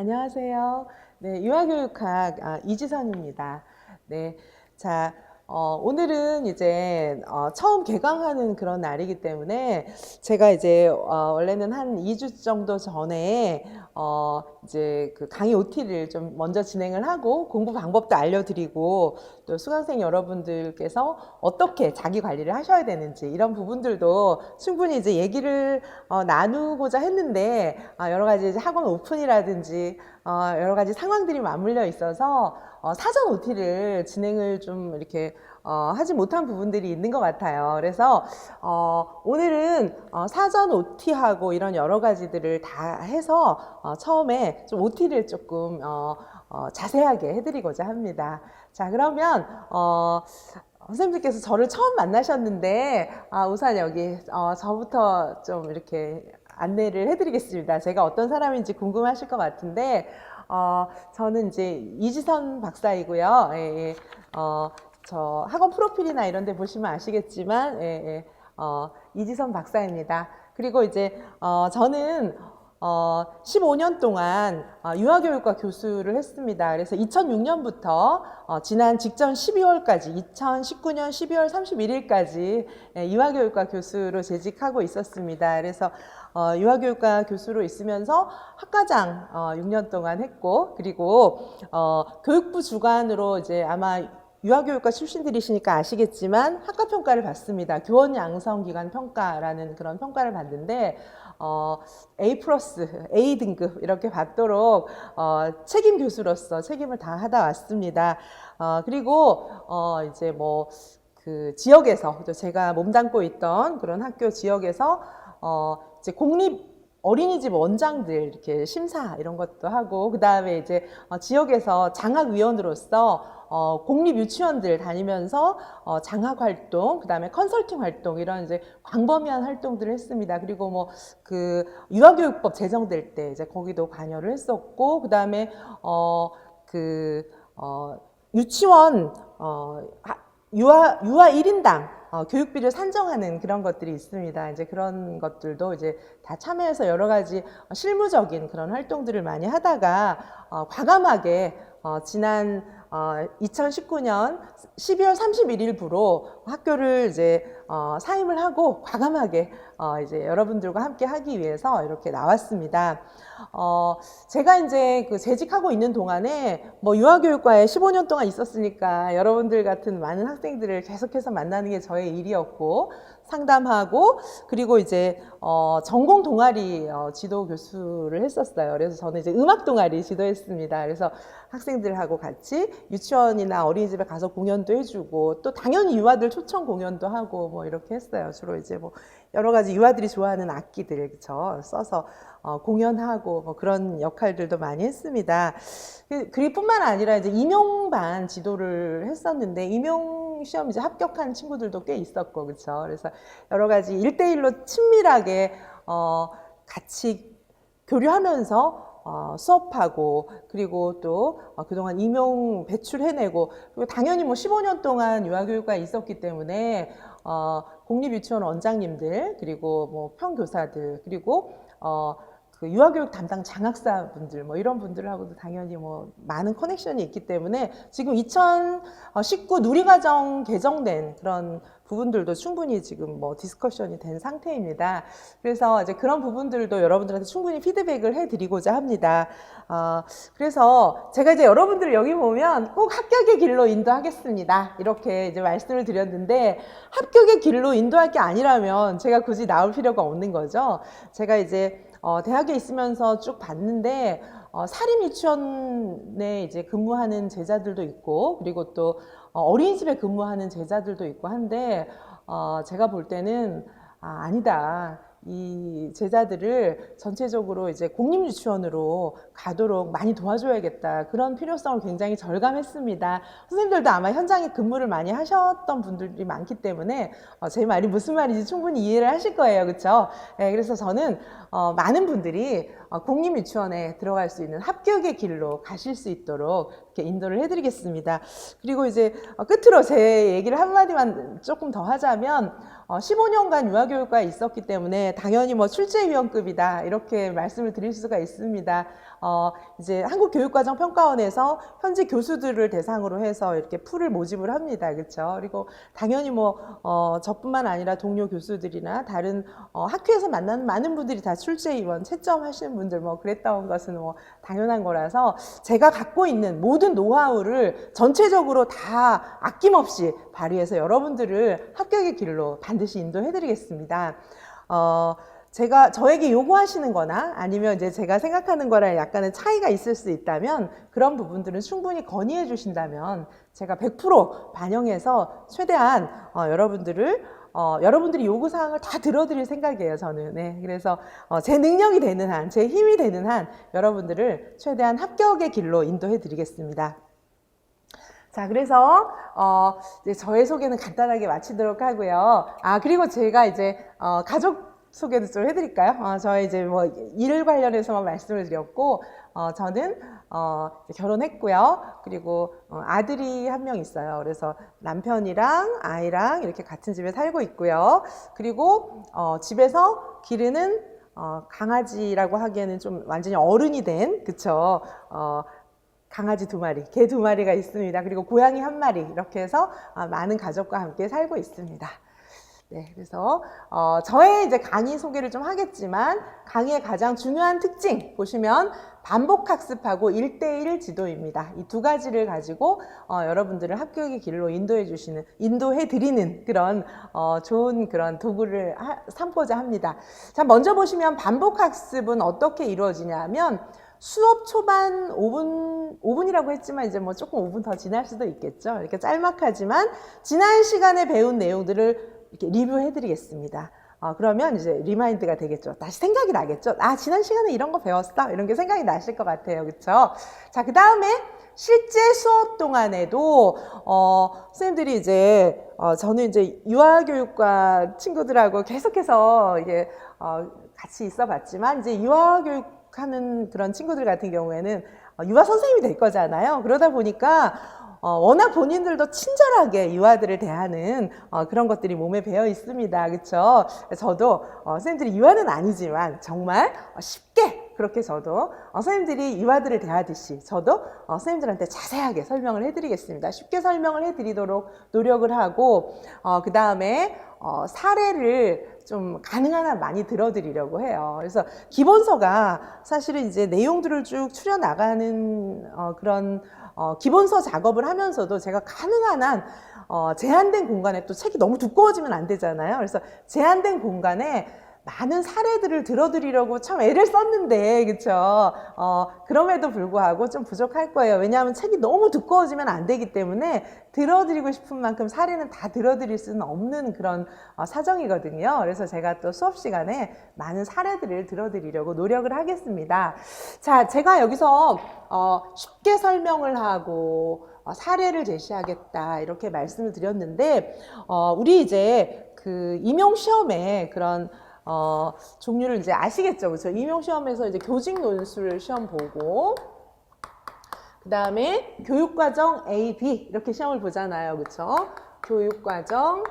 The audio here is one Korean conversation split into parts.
안녕하세요. 네, 유아교육학 이지선입니다. 네, 자, 오늘은 이제 처음 개강하는 그런 날이기 때문에 제가 이제 원래는 한 2주 정도 전에 이제 그 강의 OT를 좀 먼저 진행을 하고 공부 방법도 알려드리고 또 수강생 여러분들께서 어떻게 자기 관리를 하셔야 되는지 이런 부분들도 충분히 이제 얘기를 나누고자 했는데 여러 가지 이제 학원 오픈이라든지 여러 가지 상황들이 맞물려 있어서 사전 OT를 진행을 좀 이렇게 하지 못한 부분들이 있는 것 같아요. 그래서 오늘은 사전 OT하고 이런 여러 가지들을 다 해서 처음에 좀 OT를 조금 자세하게 해드리고자 합니다. 자, 그러면 선생님들께서 저를 처음 만나셨는데 우선 여기 저부터 좀 이렇게 안내를 해드리겠습니다. 제가 어떤 사람인지 궁금하실 것 같은데 저는 이제 이지선 박사이고요. 저 학원 프로필이나 이런 데 보시면 아시겠지만 이지선 박사입니다. 그리고 이제 저는 15년 동안 유아교육과 교수를 했습니다. 그래서 2006년부터 지난 직전 12월까지 2019년 12월 31일까지 유아교육과 교수로 재직하고 있었습니다. 그래서 유아교육과 교수로 있으면서 학과장 6년 동안 했고, 그리고 교육부 주관으로 이제 아마 유아교육과 출신들이시니까 아시겠지만 학과평가를 받습니다. 교원양성기관 평가라는 그런 평가를 받는데 A+, A 등급 이렇게 받도록 책임 교수로서 책임을 다 하다 왔습니다. 그리고 이제 뭐 그 지역에서 제가 몸담고 있던 그런 학교 지역에서 이제 공립 어린이집 원장들 이렇게 심사 이런 것도 하고, 그 다음에 이제 지역에서 장학위원으로서 공립 유치원들 다니면서 장학 활동, 그 다음에 컨설팅 활동 이런 이제 광범위한 활동들을 했습니다. 그리고 뭐 그 유아교육법 제정될 때 이제 거기도 관여를 했었고, 그 다음에 유치원 유아 1인당 교육비를 산정하는 그런 것들이 있습니다. 이제 그런 것들도 이제 다 참여해서 여러 가지 실무적인 그런 활동들을 많이 하다가 과감하게 지난 2019년 12월 31일부로 학교를 이제 사임을 하고 과감하게 이제 여러분들과 함께 하기 위해서 이렇게 나왔습니다. 제가 이제 그 재직하고 있는 동안에 뭐 유아교육과에 15년 동안 있었으니까 여러분들 같은 많은 학생들을 계속해서 만나는 게 저의 일이었고, 상담하고, 그리고 이제 전공 동아리 지도 교수를 했었어요. 그래서 저는 이제 음악 동아리 지도했습니다. 그래서 학생들하고 같이 유치원이나 어린이집에 가서 공연도 해주고, 또 당연히 유아들 초청 공연도 하고 뭐 이렇게 했어요. 주로 이제 뭐 여러 가지 유아들이 좋아하는 악기들 그쵸 써서 공연하고 뭐 그런 역할들도 많이 했습니다. 그뿐만 아니라 이제 임용반 지도를 했었는데, 임용 시험 이제 합격한 친구들도 꽤 있었고, 그렇죠. 그래서 여러 가지 1대1로 친밀하게 같이 교류하면서 수업하고, 그리고 또 그동안 임용 배출해내고, 그리고 당연히 뭐 15년 동안 유아교육과에 있었기 때문에 공립유치원 원장님들, 그리고 뭐 평교사들, 그리고 그 유아교육 담당 장학사분들 뭐 이런 분들하고도 당연히 뭐 많은 커넥션이 있기 때문에 지금 2019 누리과정 개정된 그런 부분들도 충분히 지금 뭐 디스커션이 된 상태입니다. 그래서 이제 그런 부분들도 여러분들한테 충분히 피드백을 해드리고자 합니다. 그래서 제가 이제 여러분들을 여기 보면 꼭 합격의 길로 인도하겠습니다. 이렇게 이제 말씀을 드렸는데, 합격의 길로 인도할 게 아니라면 제가 굳이 나올 필요가 없는 거죠. 제가 이제 대학에 있으면서 쭉 봤는데 사립유치원에 이제 근무하는 제자들도 있고, 그리고 또 어린이집에 근무하는 제자들도 있고 한데 제가 볼 때는 아니다. 이 제자들을 전체적으로 이제 공립유치원으로 가도록 많이 도와줘야겠다. 그런 필요성을 굉장히 절감했습니다. 선생님들도 아마 현장에 근무를 많이 하셨던 분들이 많기 때문에 제 말이 무슨 말인지 충분히 이해를 하실 거예요. 그렇죠? 네, 그래서 저는 많은 분들이 공립유치원에 들어갈 수 있는 합격의 길로 가실 수 있도록 이렇게 인도를 해드리겠습니다. 그리고 이제 끝으로 제 얘기를 한마디만 조금 더 하자면 15년간 유아교육과에 있었기 때문에 당연히 뭐 출제위원급이다 이렇게 말씀을 드릴 수가 있습니다. 이제 한국교육과정평가원에서 현재 교수들을 대상으로 해서 이렇게 풀을 모집을 합니다. 그렇죠? 그리고 당연히 저뿐만 아니라 동료 교수들이나 다른 학교에서 만나는 많은 분들이 다 출제위원, 채점하시는 분들 그랬던 것은 당연한 거라서 제가 갖고 있는 모든 노하우를 전체적으로 다 아낌없이 발휘해서 여러분들을 합격의 길로 반드시 인도해드리겠습니다. 제가 저에게 요구하시는 거나 아니면 이제 제가 생각하는 거랑 약간의 차이가 있을 수 있다면 그런 부분들은 충분히 건의해 주신다면 제가 100% 반영해서 최대한 여러분들이 요구사항을 다 들어드릴 생각이에요, 저는. 네, 그래서 제 능력이 되는 한, 제 힘이 되는 한 여러분들을 최대한 합격의 길로 인도해 드리겠습니다. 자, 그래서 이제 저의 소개는 간단하게 마치도록 하고요. 그리고 제가 이제 가족 소개도 좀 해드릴까요? 저희 이제 일 관련해서만 말씀을 드렸고, 저는 결혼했고요. 그리고 아들이 한 명 있어요. 그래서 남편이랑 아이랑 이렇게 같은 집에 살고 있고요. 그리고 집에서 기르는 강아지라고 하기에는 좀 완전히 어른이 된, 그쵸? 강아지 2마리, 개 2마리가 있습니다. 그리고 고양이 1마리, 이렇게 해서 많은 가족과 함께 살고 있습니다. 네, 그래서 저의 이제 강의 소개를 좀 하겠지만 강의의 가장 중요한 특징 보시면 반복 학습하고 1:1 지도입니다. 이 2가지를 가지고 여러분들을 합격의 길로 인도해 드리는 그런 좋은 그런 도구를 삼고자 합니다. 자, 먼저 보시면 반복 학습은 어떻게 이루어지냐면 수업 초반 5분이라고 했지만 이제 조금 5분 더 지날 수도 있겠죠. 이렇게 짤막하지만 지난 시간에 배운 내용들을 이렇게 리뷰해 드리겠습니다. 그러면 이제 리마인드가 되겠죠. 다시 생각이 나겠죠. 지난 시간에 이런 거 배웠어. 이런 게 생각이 나실 것 같아요. 그렇죠? 자, 그 다음에 실제 수업 동안에도 선생님들이 이제 저는 이제 유아교육과 친구들하고 계속해서 이게 같이 있어 봤지만 이제 유아교육하는 그런 친구들 같은 경우에는 유아 선생님이 될 거잖아요. 그러다 보니까 워낙 본인들도 친절하게 유아들을 대하는 그런 것들이 몸에 배어 있습니다. 그렇죠? 저도 선생님들이 유아는 아니지만 정말 쉽게 그렇게 저도 선생님들이 유아들을 대하듯이 저도 선생님들한테 자세하게 설명을 해드리겠습니다. 쉽게 설명을 해드리도록 노력을 하고 그 다음에 사례를 좀 가능한 한 많이 들어드리려고 해요. 그래서 기본서가 사실은 이제 내용들을 쭉 추려 나가는 그런 기본서 작업을 하면서도 제가 가능한 한 제한된 공간에 또 책이 너무 두꺼워지면 안 되잖아요. 그래서 제한된 공간에 많은 사례들을 들어드리려고 참 애를 썼는데, 그쵸? 그럼에도 불구하고 좀 부족할 거예요. 왜냐하면 책이 너무 두꺼워지면 안 되기 때문에 들어드리고 싶은 만큼 사례는 다 들어드릴 수는 없는 그런 사정이거든요. 그래서 제가 또 수업 시간에 많은 사례들을 들어드리려고 노력을 하겠습니다. 자, 제가 여기서 쉽게 설명을 하고 사례를 제시하겠다 이렇게 말씀을 드렸는데 우리 이제 그 임용시험에 그런 종류를 이제 아시겠죠? 그렇죠? 임용시험에서 이제 교직 논술 시험 보고 그 다음에 교육과정 A, B 이렇게 시험을 보잖아요. 그렇죠? 교육과정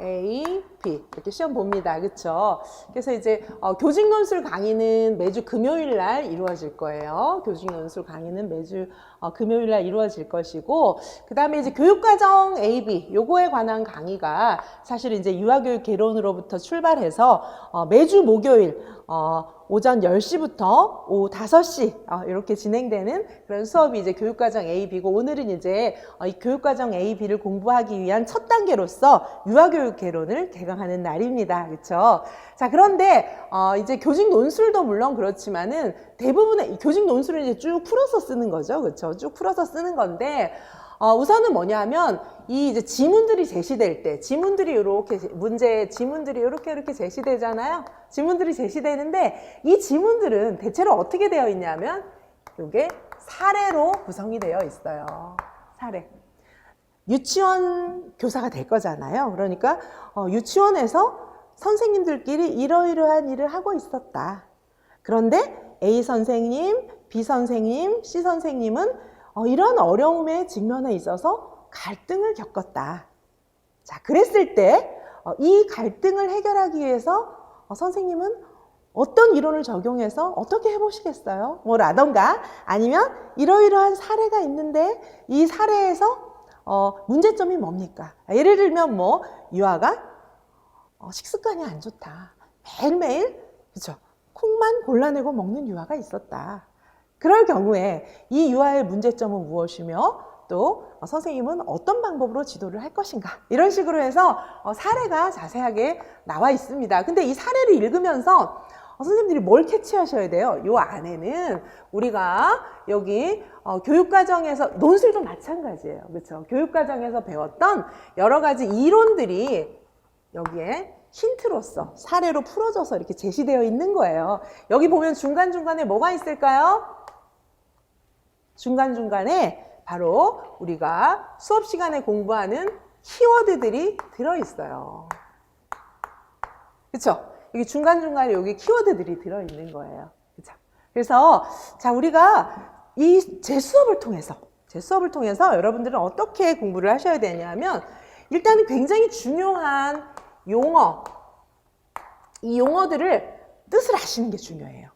A, B 이렇게 시험 봅니다. 그렇죠? 그래서 이제 교직 논술 강의는 매주 금요일 날 이루어질 거예요. 교직 논술 강의는 매주 금요일 날 이루어질 것이고 그 다음에 이제 교육과정 A, B 요거에 관한 강의가 사실 이제 유아교육 개론으로부터 출발해서 매주 목요일 오전 10시부터 오후 5시 이렇게 진행되는 그런 수업이 이제 교육과정 A, B고 오늘은 이제 이 교육과정 A, B를 공부하기 위한 첫 단계로서 유아교육 개론을 개강하는 날입니다. 그렇죠? 자, 그런데 이제 교직 논술도 물론 그렇지만은 대부분의 교직 논술을 이제 쭉 풀어서 쓰는 거죠. 그렇죠? 쭉 풀어서 쓰는 건데 우선은 뭐냐면 이 이제 지문들이 제시될 때 지문들이 이렇게 지문들이 이렇게 제시되잖아요. 지문들이 제시되는데 이 지문들은 대체로 어떻게 되어 있냐면 이게 사례로 구성이 되어 있어요. 사례. 유치원 교사가 될 거잖아요. 그러니까 유치원에서 선생님들끼리 이러이러한 일을 하고 있었다. 그런데 A 선생님, B 선생님, C 선생님은 이런 어려움에 직면해 있어서 갈등을 겪었다. 자, 그랬을 때 이 갈등을 해결하기 위해서 선생님은 어떤 이론을 적용해서 어떻게 해보시겠어요? 뭐 라던가 아니면 이러이러한 사례가 있는데 이 사례에서 문제점이 뭡니까? 예를 들면 뭐 유아가 식습관이 안 좋다. 매일매일 그렇죠? 콩만 골라내고 먹는 유아가 있었다. 그럴 경우에 이 유아의 문제점은 무엇이며 또 선생님은 어떤 방법으로 지도를 할 것인가 이런 식으로 해서 사례가 자세하게 나와 있습니다. 근데 이 사례를 읽으면서 선생님들이 뭘 캐치하셔야 돼요? 요 안에는 우리가 여기 교육과정에서 논술도 마찬가지예요. 그렇죠? 교육과정에서 배웠던 여러 가지 이론들이 여기에 힌트로서 사례로 풀어져서 이렇게 제시되어 있는 거예요. 여기 보면 중간중간에 뭐가 있을까요? 중간중간에 바로 우리가 수업 시간에 공부하는 키워드들이 들어있어요. 그렇죠? 여기 중간중간에 여기 키워드들이 들어있는 거예요. 그렇죠? 그래서 자 우리가 제 수업을 통해서 여러분들은 어떻게 공부를 하셔야 되냐면 일단은 굉장히 중요한 용어, 이 용어들을 뜻을 아시는 게 중요해요.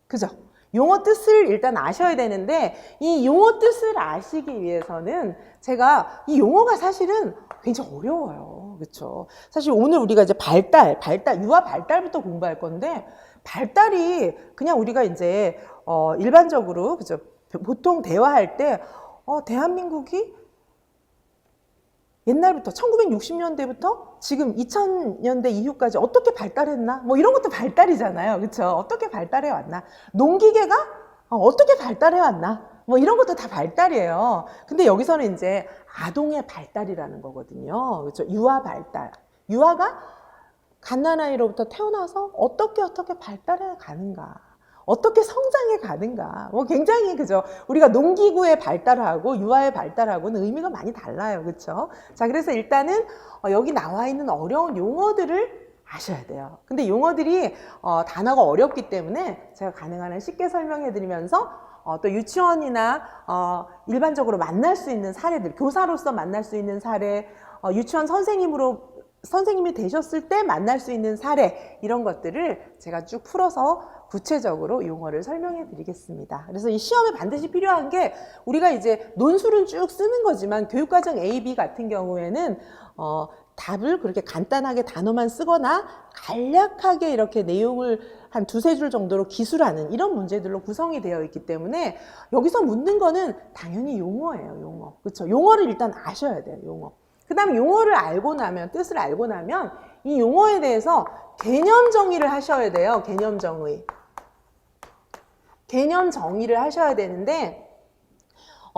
그죠? 용어 뜻을 일단 아셔야 되는데 이 용어 뜻을 아시기 위해서는 제가 이 용어가 사실은 굉장히 어려워요. 그렇죠? 사실 오늘 우리가 이제 유아 발달부터 공부할 건데 발달이 그냥 우리가 이제 일반적으로 그죠? 보통 대화할 때 대한민국이 옛날부터 1960년대부터 지금 2000년대 이후까지 어떻게 발달했나? 뭐 이런 것도 발달이잖아요. 그렇죠? 어떻게 발달해 왔나? 농기계가 어떻게 발달해 왔나? 뭐 이런 것도 다 발달이에요. 근데 여기서는 이제 아동의 발달이라는 거거든요. 그렇죠? 유아 발달. 유아가 갓난아이로부터 태어나서 어떻게 발달해 가는가? 어떻게 성장해 가는가? 뭐 굉장히 그죠? 우리가 농기구의 발달하고 유아의 발달하고는 의미가 많이 달라요. 그렇죠? 자, 그래서 일단은 여기 나와 있는 어려운 용어들을 아셔야 돼요. 근데 용어들이 단어가 어렵기 때문에 제가 가능한 한 쉽게 설명해 드리면서 또 유치원이나 일반적으로 만날 수 있는 사례들, 교사로서 만날 수 있는 사례, 유치원 선생님이 되셨을 때 만날 수 있는 사례 이런 것들을 제가 쭉 풀어서 구체적으로 용어를 설명해 드리겠습니다. 그래서 이 시험에 반드시 필요한 게 우리가 이제 논술은 쭉 쓰는 거지만 교육과정 A, B 같은 경우에는 답을 그렇게 간단하게 단어만 쓰거나 간략하게 이렇게 내용을 한 두세 줄 정도로 기술하는 이런 문제들로 구성이 되어 있기 때문에 여기서 묻는 거는 당연히 용어예요. 용어. 그렇죠? 용어를 일단 아셔야 돼요. 용어. 그 다음에 용어를 알고 나면, 뜻을 알고 나면 이 용어에 대해서 개념 정의를 하셔야 돼요. 개념 정의. 개념 정의를 하셔야 되는데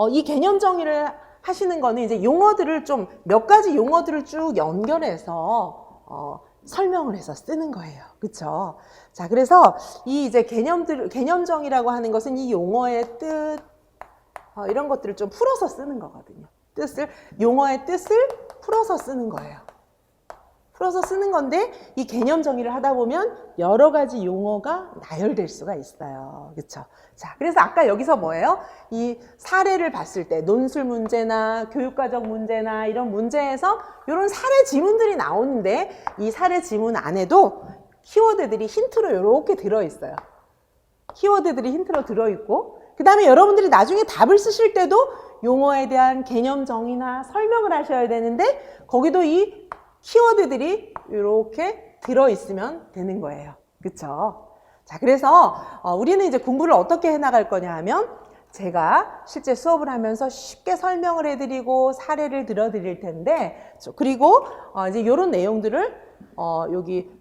이 개념 정의를 하시는 거는 이제 용어들을 좀 몇 가지 용어들을 쭉 연결해서 설명을 해서 쓰는 거예요. 그렇죠? 자, 그래서 이 이제 개념 정의라고 하는 것은 이 용어의 뜻 이런 것들을 좀 풀어서 쓰는 거거든요. 용어의 뜻을 풀어서 쓰는 거예요. 풀어서 쓰는 건데 이 개념 정의를 하다 보면 여러 가지 용어가 나열될 수가 있어요. 그렇죠? 자, 그래서 아까 여기서 뭐예요? 이 사례를 봤을 때 논술 문제나 교육과정 문제나 이런 문제에서 이런 사례 지문들이 나오는데 이 사례 지문 안에도 키워드들이 힌트로 이렇게 들어있어요. 키워드들이 힌트로 들어있고 그 다음에 여러분들이 나중에 답을 쓰실 때도 용어에 대한 개념 정의나 설명을 하셔야 되는데 거기도 이 키워드들이 이렇게 들어있으면 되는 거예요. 그렇죠? 자, 그래서 우리는 이제 공부를 어떻게 해나갈 거냐 하면 제가 실제 수업을 하면서 쉽게 설명을 해드리고 사례를 들어드릴 텐데 그리고 이제 이런 내용들을 여기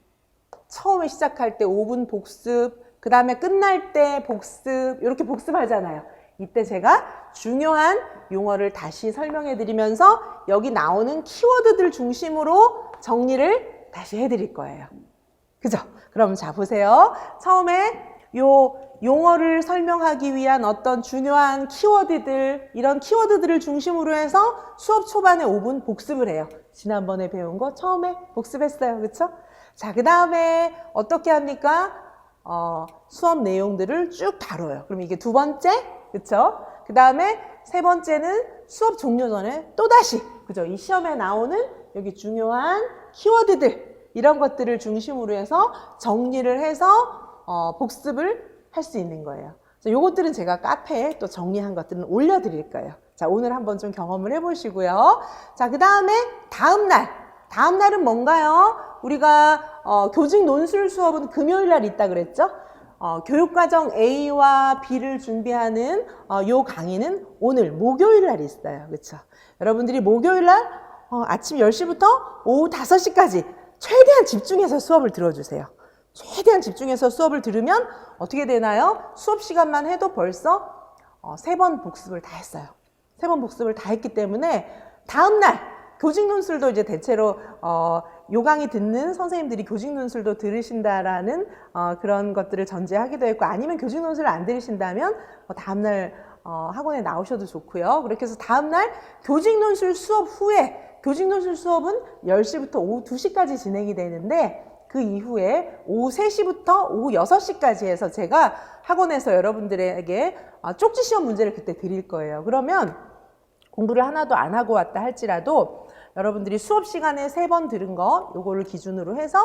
처음에 시작할 때 5분 복습 그 다음에 끝날 때 복습 이렇게 복습하잖아요. 이때 제가 중요한 용어를 다시 설명해 드리면서 여기 나오는 키워드들 중심으로 정리를 다시 해드릴 거예요. 그죠? 그럼 자 보세요. 처음에 요 용어를 설명하기 위한 어떤 중요한 키워드들 이런 키워드들을 중심으로 해서 수업 초반에 5분 복습을 해요. 지난번에 배운 거 처음에 복습했어요. 그쵸? 자, 그 다음에 어떻게 합니까? 수업 내용들을 쭉 다뤄요. 그럼 이게 두 번째, 그쵸? 그 다음에 세 번째는 수업 종료 전에 또다시, 그죠? 이 시험에 나오는 여기 중요한 키워드들, 이런 것들을 중심으로 해서 정리를 해서 복습을 할 수 있는 거예요. 요것들은 제가 카페에 또 정리한 것들은 올려드릴 거예요. 자, 오늘 한번 좀 경험을 해보시고요. 자, 그 다음에 다음 날은 뭔가요? 우리가 교직 논술 수업은 금요일 날 있다 그랬죠? 교육과정 A와 B를 준비하는 요 강의는 오늘 목요일 날 있어요. 그렇죠? 여러분들이 목요일 날 아침 10시부터 오후 5시까지 최대한 집중해서 수업을 들어주세요. 최대한 집중해서 수업을 들으면 어떻게 되나요? 수업 시간만 해도 벌써 3번 복습을 다 했어요. 3번 복습을 다 했기 때문에 다음날 교직 논술도 이제 대체로 요 강의 듣는 선생님들이 교직 논술도 들으신다라는 그런 것들을 전제하기도 했고, 아니면 교직 논술을 안 들으신다면 다음날 학원에 나오셔도 좋고요. 그렇게 해서 다음날 교직 논술 수업 후에, 교직 논술 수업은 10시부터 오후 2시까지 진행이 되는데, 그 이후에 오후 3시부터 오후 6시까지 해서 제가 학원에서 여러분들에게 쪽지 시험 문제를 그때 드릴 거예요. 그러면 공부를 하나도 안 하고 왔다 할지라도 여러분들이 수업 시간에 3번 들은 거 요거를 기준으로 해서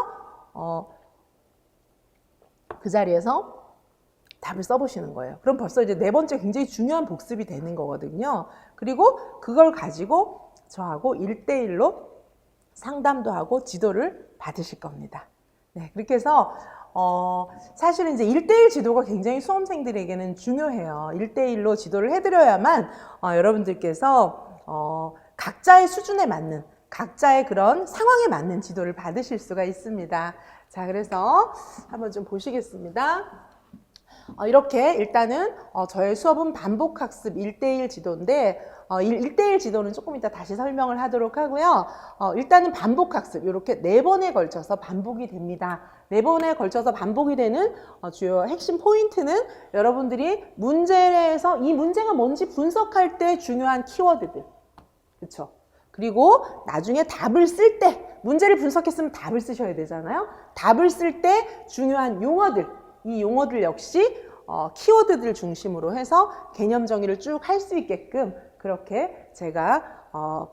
그 자리에서 답을 써보시는 거예요. 그럼 벌써 이제 4번째 굉장히 중요한 복습이 되는 거거든요. 그리고 그걸 가지고 저하고 1대1로 상담도 하고 지도를 받으실 겁니다. 네, 그렇게 해서 사실은 이제 1대1 지도가 굉장히 수험생들에게는 중요해요. 1대1로 지도를 해드려야만 여러분들께서 각자의 수준에 맞는, 각자의 그런 상황에 맞는 지도를 받으실 수가 있습니다. 자, 그래서 한번 좀 보시겠습니다. 이렇게 일단은 저의 수업은 반복학습 1대1 지도인데 1대1 지도는 조금 이따 다시 설명을 하도록 하고요. 일단은 반복학습 이렇게 4번에 걸쳐서 반복이 됩니다. 4번에 걸쳐서 반복이 되는 주요 핵심 포인트는 여러분들이 문제에서 이 문제가 뭔지 분석할 때 중요한 키워드들, 그렇죠? 그리고 나중에 답을 쓸 때, 문제를 분석했으면 답을 쓰셔야 되잖아요. 답을 쓸 때 중요한 용어들, 이 용어들 역시 키워드들 중심으로 해서 개념 정의를 쭉 할 수 있게끔 그렇게 제가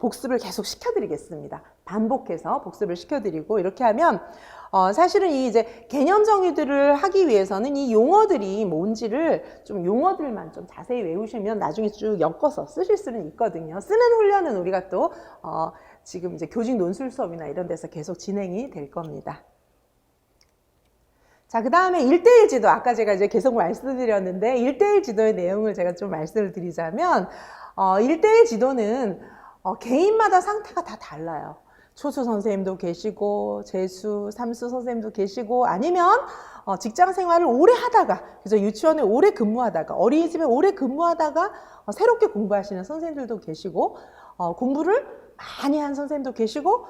복습을 계속 시켜드리겠습니다. 반복해서 복습을 시켜드리고, 이렇게 하면 사실은 이 이제 개념 정의들을 하기 위해서는 이 용어들이 뭔지를 좀 용어들만 좀 자세히 외우시면 나중에 쭉 엮어서 쓰실 수는 있거든요. 쓰는 훈련은 우리가 또 지금 이제 교직 논술 수업이나 이런 데서 계속 진행이 될 겁니다. 자, 그 다음에 1대1 지도, 아까 제가 이제 계속 말씀드렸는데 1대1 지도의 내용을 제가 좀 말씀을 드리자면 1대1 지도는 개인마다 상태가 다 달라요. 초수 선생님도 계시고 재수, 삼수 선생님도 계시고, 아니면 직장 생활을 오래 하다가, 그래서 유치원에 오래 근무하다가, 어린이집에 오래 근무하다가 새롭게 공부하시는 선생님들도 계시고, 공부를 많이 한 선생님도 계시고,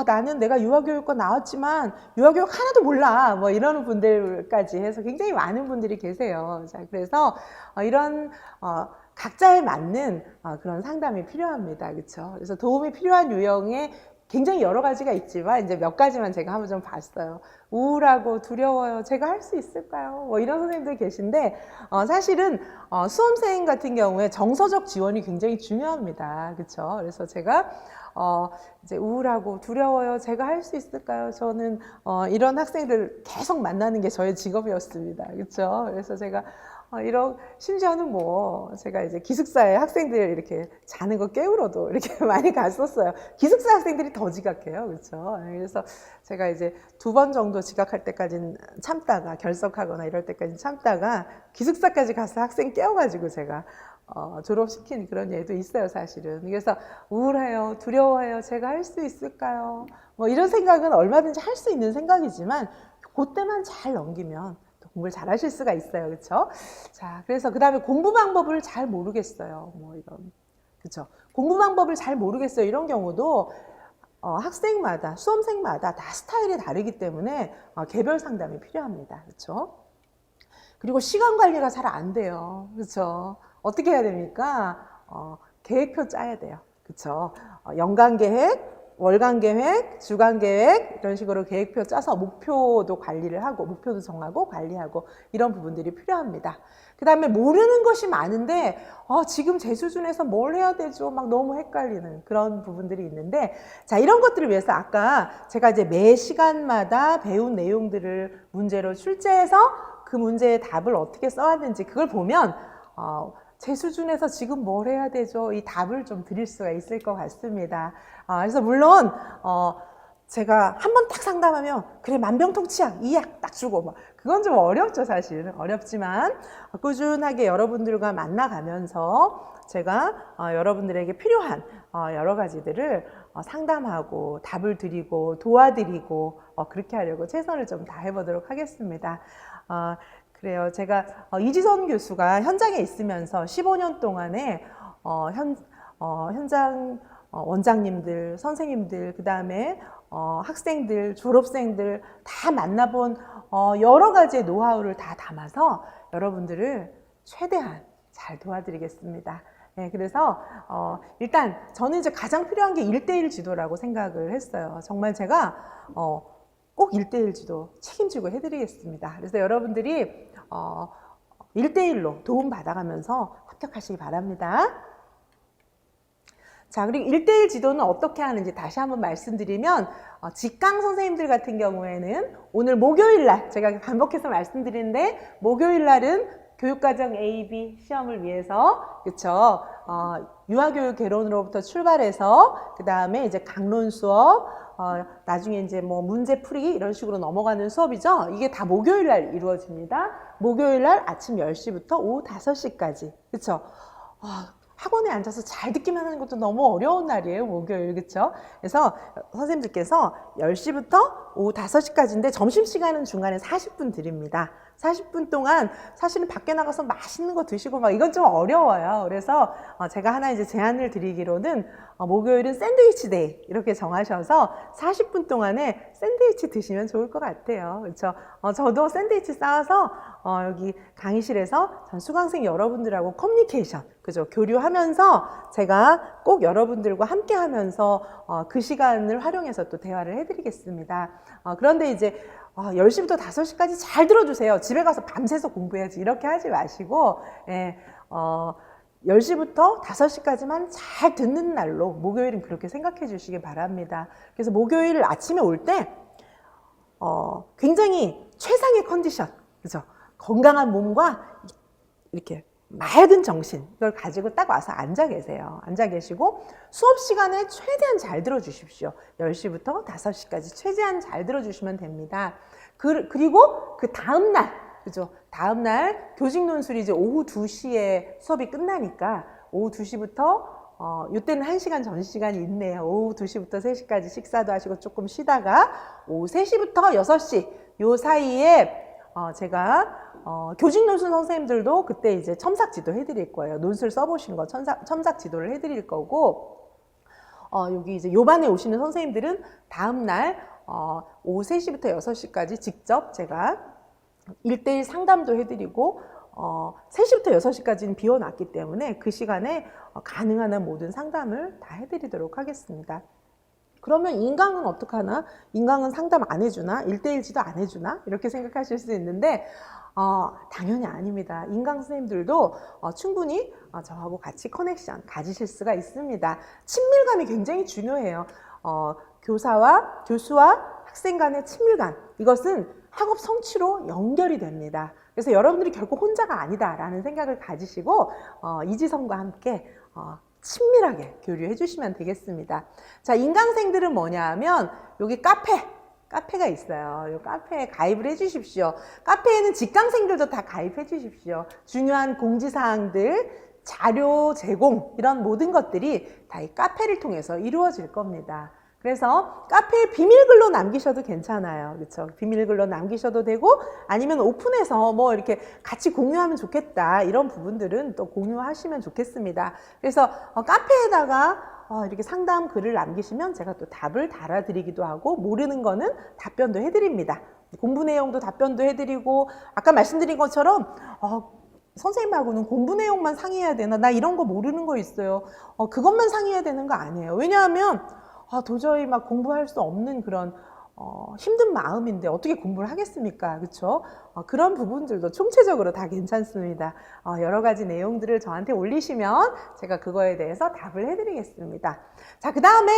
나는 내가 유아교육과 나왔지만 유아교육 하나도 몰라, 뭐 이러는 분들까지 해서 굉장히 많은 분들이 계세요. 자, 그래서 이런 각자에 맞는 그런 상담이 필요합니다. 그렇죠? 그래서 도움이 필요한 유형의 굉장히 여러 가지가 있지만 이제 몇 가지만 제가 한번 좀 봤어요. 우울하고 두려워요. 제가 할 수 있을까요? 뭐 이런 선생님들 계신데 사실은 수험생 같은 경우에 정서적 지원이 굉장히 중요합니다. 그렇죠? 그래서 제가 이제 우울하고 두려워요. 제가 할 수 있을까요? 저는 이런 학생들 계속 만나는 게 저의 직업이었습니다. 그렇죠? 그래서 제가 심지어는 뭐 제가 이제 기숙사에 학생들 이렇게 자는 거 깨우러도 이렇게 많이 갔었어요. 기숙사 학생들이 더 지각해요. 그렇죠? 그래서 제가 이제 2번 정도 지각할 때까지는 참다가, 결석하거나 이럴 때까지 참다가 기숙사까지 가서 학생 깨워가지고 제가 졸업시킨 그런 예도 있어요, 사실은. 그래서 우울해요, 두려워해요, 제가 할 수 있을까요? 뭐 이런 생각은 얼마든지 할 수 있는 생각이지만 그때만 잘 넘기면 공부를 잘 하실 수가 있어요. 그렇죠? 자, 그래서 그 다음에 공부 방법을 잘 모르겠어요. 뭐 이런. 그렇죠? 공부 방법을 잘 모르겠어요. 이런 경우도 학생마다, 수험생마다 다 스타일이 다르기 때문에 개별 상담이 필요합니다. 그렇죠? 그리고 시간 관리가 잘 안 돼요. 그렇죠? 어떻게 해야 됩니까? 계획표 짜야 돼요. 그렇죠? 연간 계획, 월간 계획, 주간 계획, 이런 식으로 계획표 짜서 목표도 관리를 하고, 목표도 정하고 관리하고, 이런 부분들이 필요합니다. 그 다음에 모르는 것이 많은데 지금 제 수준에서 뭘 해야 되죠? 막 너무 헷갈리는 그런 부분들이 있는데, 자, 이런 것들을 위해서 아까 제가 이제 매 시간마다 배운 내용들을 문제로 출제해서 그 문제의 답을 어떻게 써왔는지 그걸 보면 제 수준에서 지금 뭘 해야 되죠? 이 답을 좀 드릴 수가 있을 것 같습니다. 그래서 물론 제가 한 번 딱 상담하면 그래 만병통치약 이 약 딱 주고 막 그건 좀 어렵죠. 사실 어렵지만 꾸준하게 여러분들과 만나가면서 제가 여러분들에게 필요한 여러 가지들을 상담하고 답을 드리고 도와드리고 그렇게 하려고 최선을 좀 다해보도록 하겠습니다. 그래요. 제가 이지선 교수가 현장에 있으면서 15년 동안에 현장 원장님들, 선생님들, 그 다음에 학생들, 졸업생들 다 만나본 여러 가지의 노하우를 다 담아서 여러분들을 최대한 잘 도와드리겠습니다. 네, 그래서 일단 저는 이제 가장 필요한 게 1대1 지도라고 생각을 했어요. 정말 제가 꼭 1대1 지도 책임지고 해드리겠습니다. 그래서 여러분들이 1대1로 도움 받아가면서 합격하시기 바랍니다. 자, 그리고 1대1 지도는 어떻게 하는지 다시 한번 말씀드리면 직강 선생님들 같은 경우에는 오늘 목요일 날 제가 반복해서 말씀드리는데 목요일 날은 교육과정 A, B 시험을 위해서 그쵸? 유아교육 개론으로부터 출발해서 그 다음에 이제 강론 수업 나중에 이제 뭐 문제풀이 이런 식으로 넘어가는 수업이죠. 이게 다 목요일 날 이루어집니다. 목요일 날 아침 10시부터 오후 5시까지 그쵸? 학원에 앉아서 잘 듣기만 하는 것도 너무 어려운 날이에요. 목요일 그쵸? 그래서 선생님들께서 10시부터 오후 5시까지인데 점심시간은 중간에 40분 드립니다. 40분 동안 사실은 밖에 나가서 맛있는 거 드시고 막 이건 좀 어려워요. 그래서 제가 하나 이제 제안을 드리기로는 목요일은 샌드위치 데이 이렇게 정하셔서 40분 동안에 샌드위치 드시면 좋을 것 같아요. 그렇죠? 저도 샌드위치 싸와서 여기 강의실에서 전 수강생 여러분들하고 커뮤니케이션, 그죠? 교류하면서 제가 꼭 여러분들과 함께 하면서 그 시간을 활용해서 또 대화를 해드리겠습니다. 그런데 이제 10시부터 5시까지 잘 들어주세요. 집에 가서 밤새서 공부해야지. 이렇게 하지 마시고, 10시부터 5시까지만 잘 듣는 날로 목요일은 그렇게 생각해 주시기 바랍니다. 그래서 목요일 아침에 올 때, 굉장히 최상의 컨디션, 그죠? 건강한 몸과 이렇게 맑은 정신, 이걸 가지고 딱 와서 앉아 계세요. 앉아 계시고 수업 시간에 최대한 잘 들어주십시오. 10시부터 5시까지 최대한 잘 들어주시면 됩니다. 그리고 그 다음날, 그죠? 다음날 교직 논술이 이제 오후 2시에 수업이 끝나니까 오후 2시부터 이때는 1시간 전 시간이 있네요. 오후 2시부터 3시까지 식사도 하시고 조금 쉬다가 오후 3시부터 6시 요 사이에 제가 교직 논술 선생님들도 그때 이제 첨삭 지도 해드릴 거예요. 논술 써보신 거 첨삭 지도를 해드릴 거고 여기 이제 요반에 오시는 선생님들은 다음날 오후 3시부터 6시까지 직접 제가 1대1 상담도 해드리고 3시부터 6시까지는 비워놨기 때문에 그 시간에 가능한 한 모든 상담을 다 해드리도록 하겠습니다. 그러면 인강은 어떡하나? 인강은 상담 안 해주나? 1대1 지도 안 해주나? 이렇게 생각하실 수 있는데 당연히 아닙니다. 인강 선생님들도 충분히 저하고 같이 커넥션 가지실 수가 있습니다. 친밀감이 굉장히 중요해요. 교수와 학생 간의 친밀감, 이것은 학업 성취로 연결이 됩니다. 그래서 여러분들이 결코 혼자가 아니다라는 생각을 가지시고 이지선과 함께 친밀하게 교류해 주시면 되겠습니다. 자, 인강생들은 뭐냐 하면 여기 카페가 있어요. 이 카페에 가입을 해 주십시오. 카페에는 직강생들도 다 가입해 주십시오. 중요한 공지사항들, 자료 제공, 이런 모든 것들이 다 이 카페를 통해서 이루어질 겁니다. 그래서 카페에 비밀글로 남기셔도 괜찮아요. 그렇죠? 비밀글로 남기셔도 되고 아니면 오픈해서 뭐 이렇게 같이 공유하면 좋겠다. 이런 부분들은 또 공유하시면 좋겠습니다. 그래서 카페에다가 이렇게 상담 글을 남기시면 제가 또 답을 달아드리기도 하고 모르는 거는 답변도 해드립니다. 공부 내용도 답변도 해드리고 아까 말씀드린 것처럼 선생님하고는 공부 내용만 상의해야 되나? 나 이런 거 모르는 거 있어요. 그것만 상의해야 되는 거 아니에요. 왜냐하면 도저히 막 공부할 수 없는 그런 힘든 마음인데 어떻게 공부를 하겠습니까? 그렇죠? 그런 부분들도 총체적으로 다 괜찮습니다. 여러 가지 내용들을 저한테 올리시면 제가 그거에 대해서 답을 해드리겠습니다. 자, 그 다음에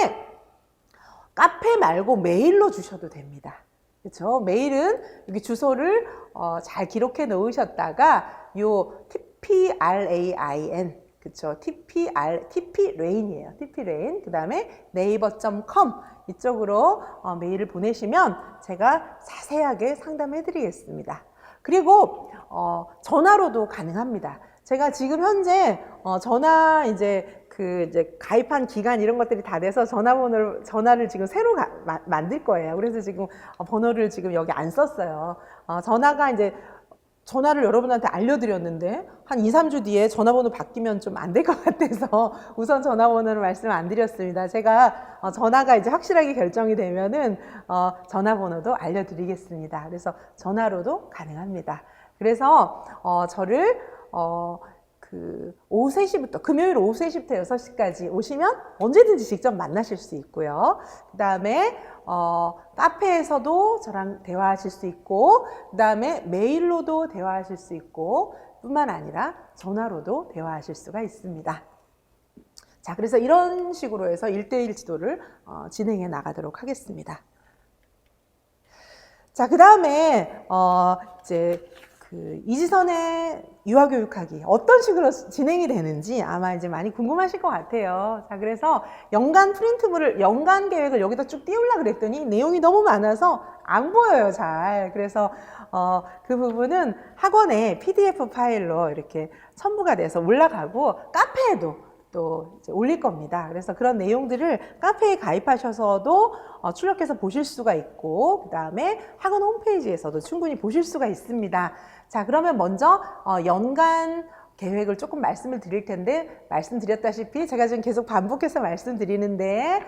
카페 말고 메일로 주셔도 됩니다. 그렇죠? 메일은 여기 주소를 잘 기록해 놓으셨다가 요 TPRAIN 그렇죠? TPRAIN이에요. TPRAIN 그 다음에 naver.com 이쪽으로 메일을 보내시면 제가 자세하게 상담해 드리겠습니다. 그리고 전화로도 가능합니다. 제가 지금 현재 전화 이제 가입한 기간 이런 것들이 다 돼서 전화를 지금 새로 만들 거예요. 그래서 지금 번호를 지금 여기 안 썼어요. 전화를 여러분한테 알려드렸는데 한 2, 3주 뒤에 전화번호 바뀌면 좀 안 될 것 같아서 우선 전화번호를 말씀 안 드렸습니다. 제가 전화가 이제 확실하게 결정이 되면은 전화번호도 알려드리겠습니다. 그래서 전화로도 가능합니다. 그래서 저를 오후 3시부터 금요일 오후 3시부터 6시까지 오시면 언제든지 직접 만나실 수 있고요. 그 다음에 카페에서도 저랑 대화하실 수 있고 그 다음에 메일로도 대화하실 수 있고 뿐만 아니라 전화로도 대화하실 수가 있습니다. 자, 그래서 이런 식으로 해서 1대1 지도를 진행해 나가도록 하겠습니다. 자, 그 다음에 이제 이지선의 유아교육하기 어떤 식으로 진행이 되는지 아마 이제 많이 궁금하실 것 같아요. 자, 그래서 연간 연간 계획을 여기다 쭉 띄우려고 그랬더니 내용이 너무 많아서 안 보여요, 잘. 그래서 그 부분은 학원에 PDF 파일로 이렇게 첨부가 돼서 올라가고 카페에도 또 이제 올릴 겁니다. 그래서 그런 내용들을 카페에 가입하셔서도 출력해서 보실 수가 있고 그 다음에 학원 홈페이지에서도 충분히 보실 수가 있습니다. 자, 그러면 먼저 연간 계획을 조금 말씀을 드릴 텐데 말씀드렸다시피 제가 지금 계속 반복해서 말씀드리는데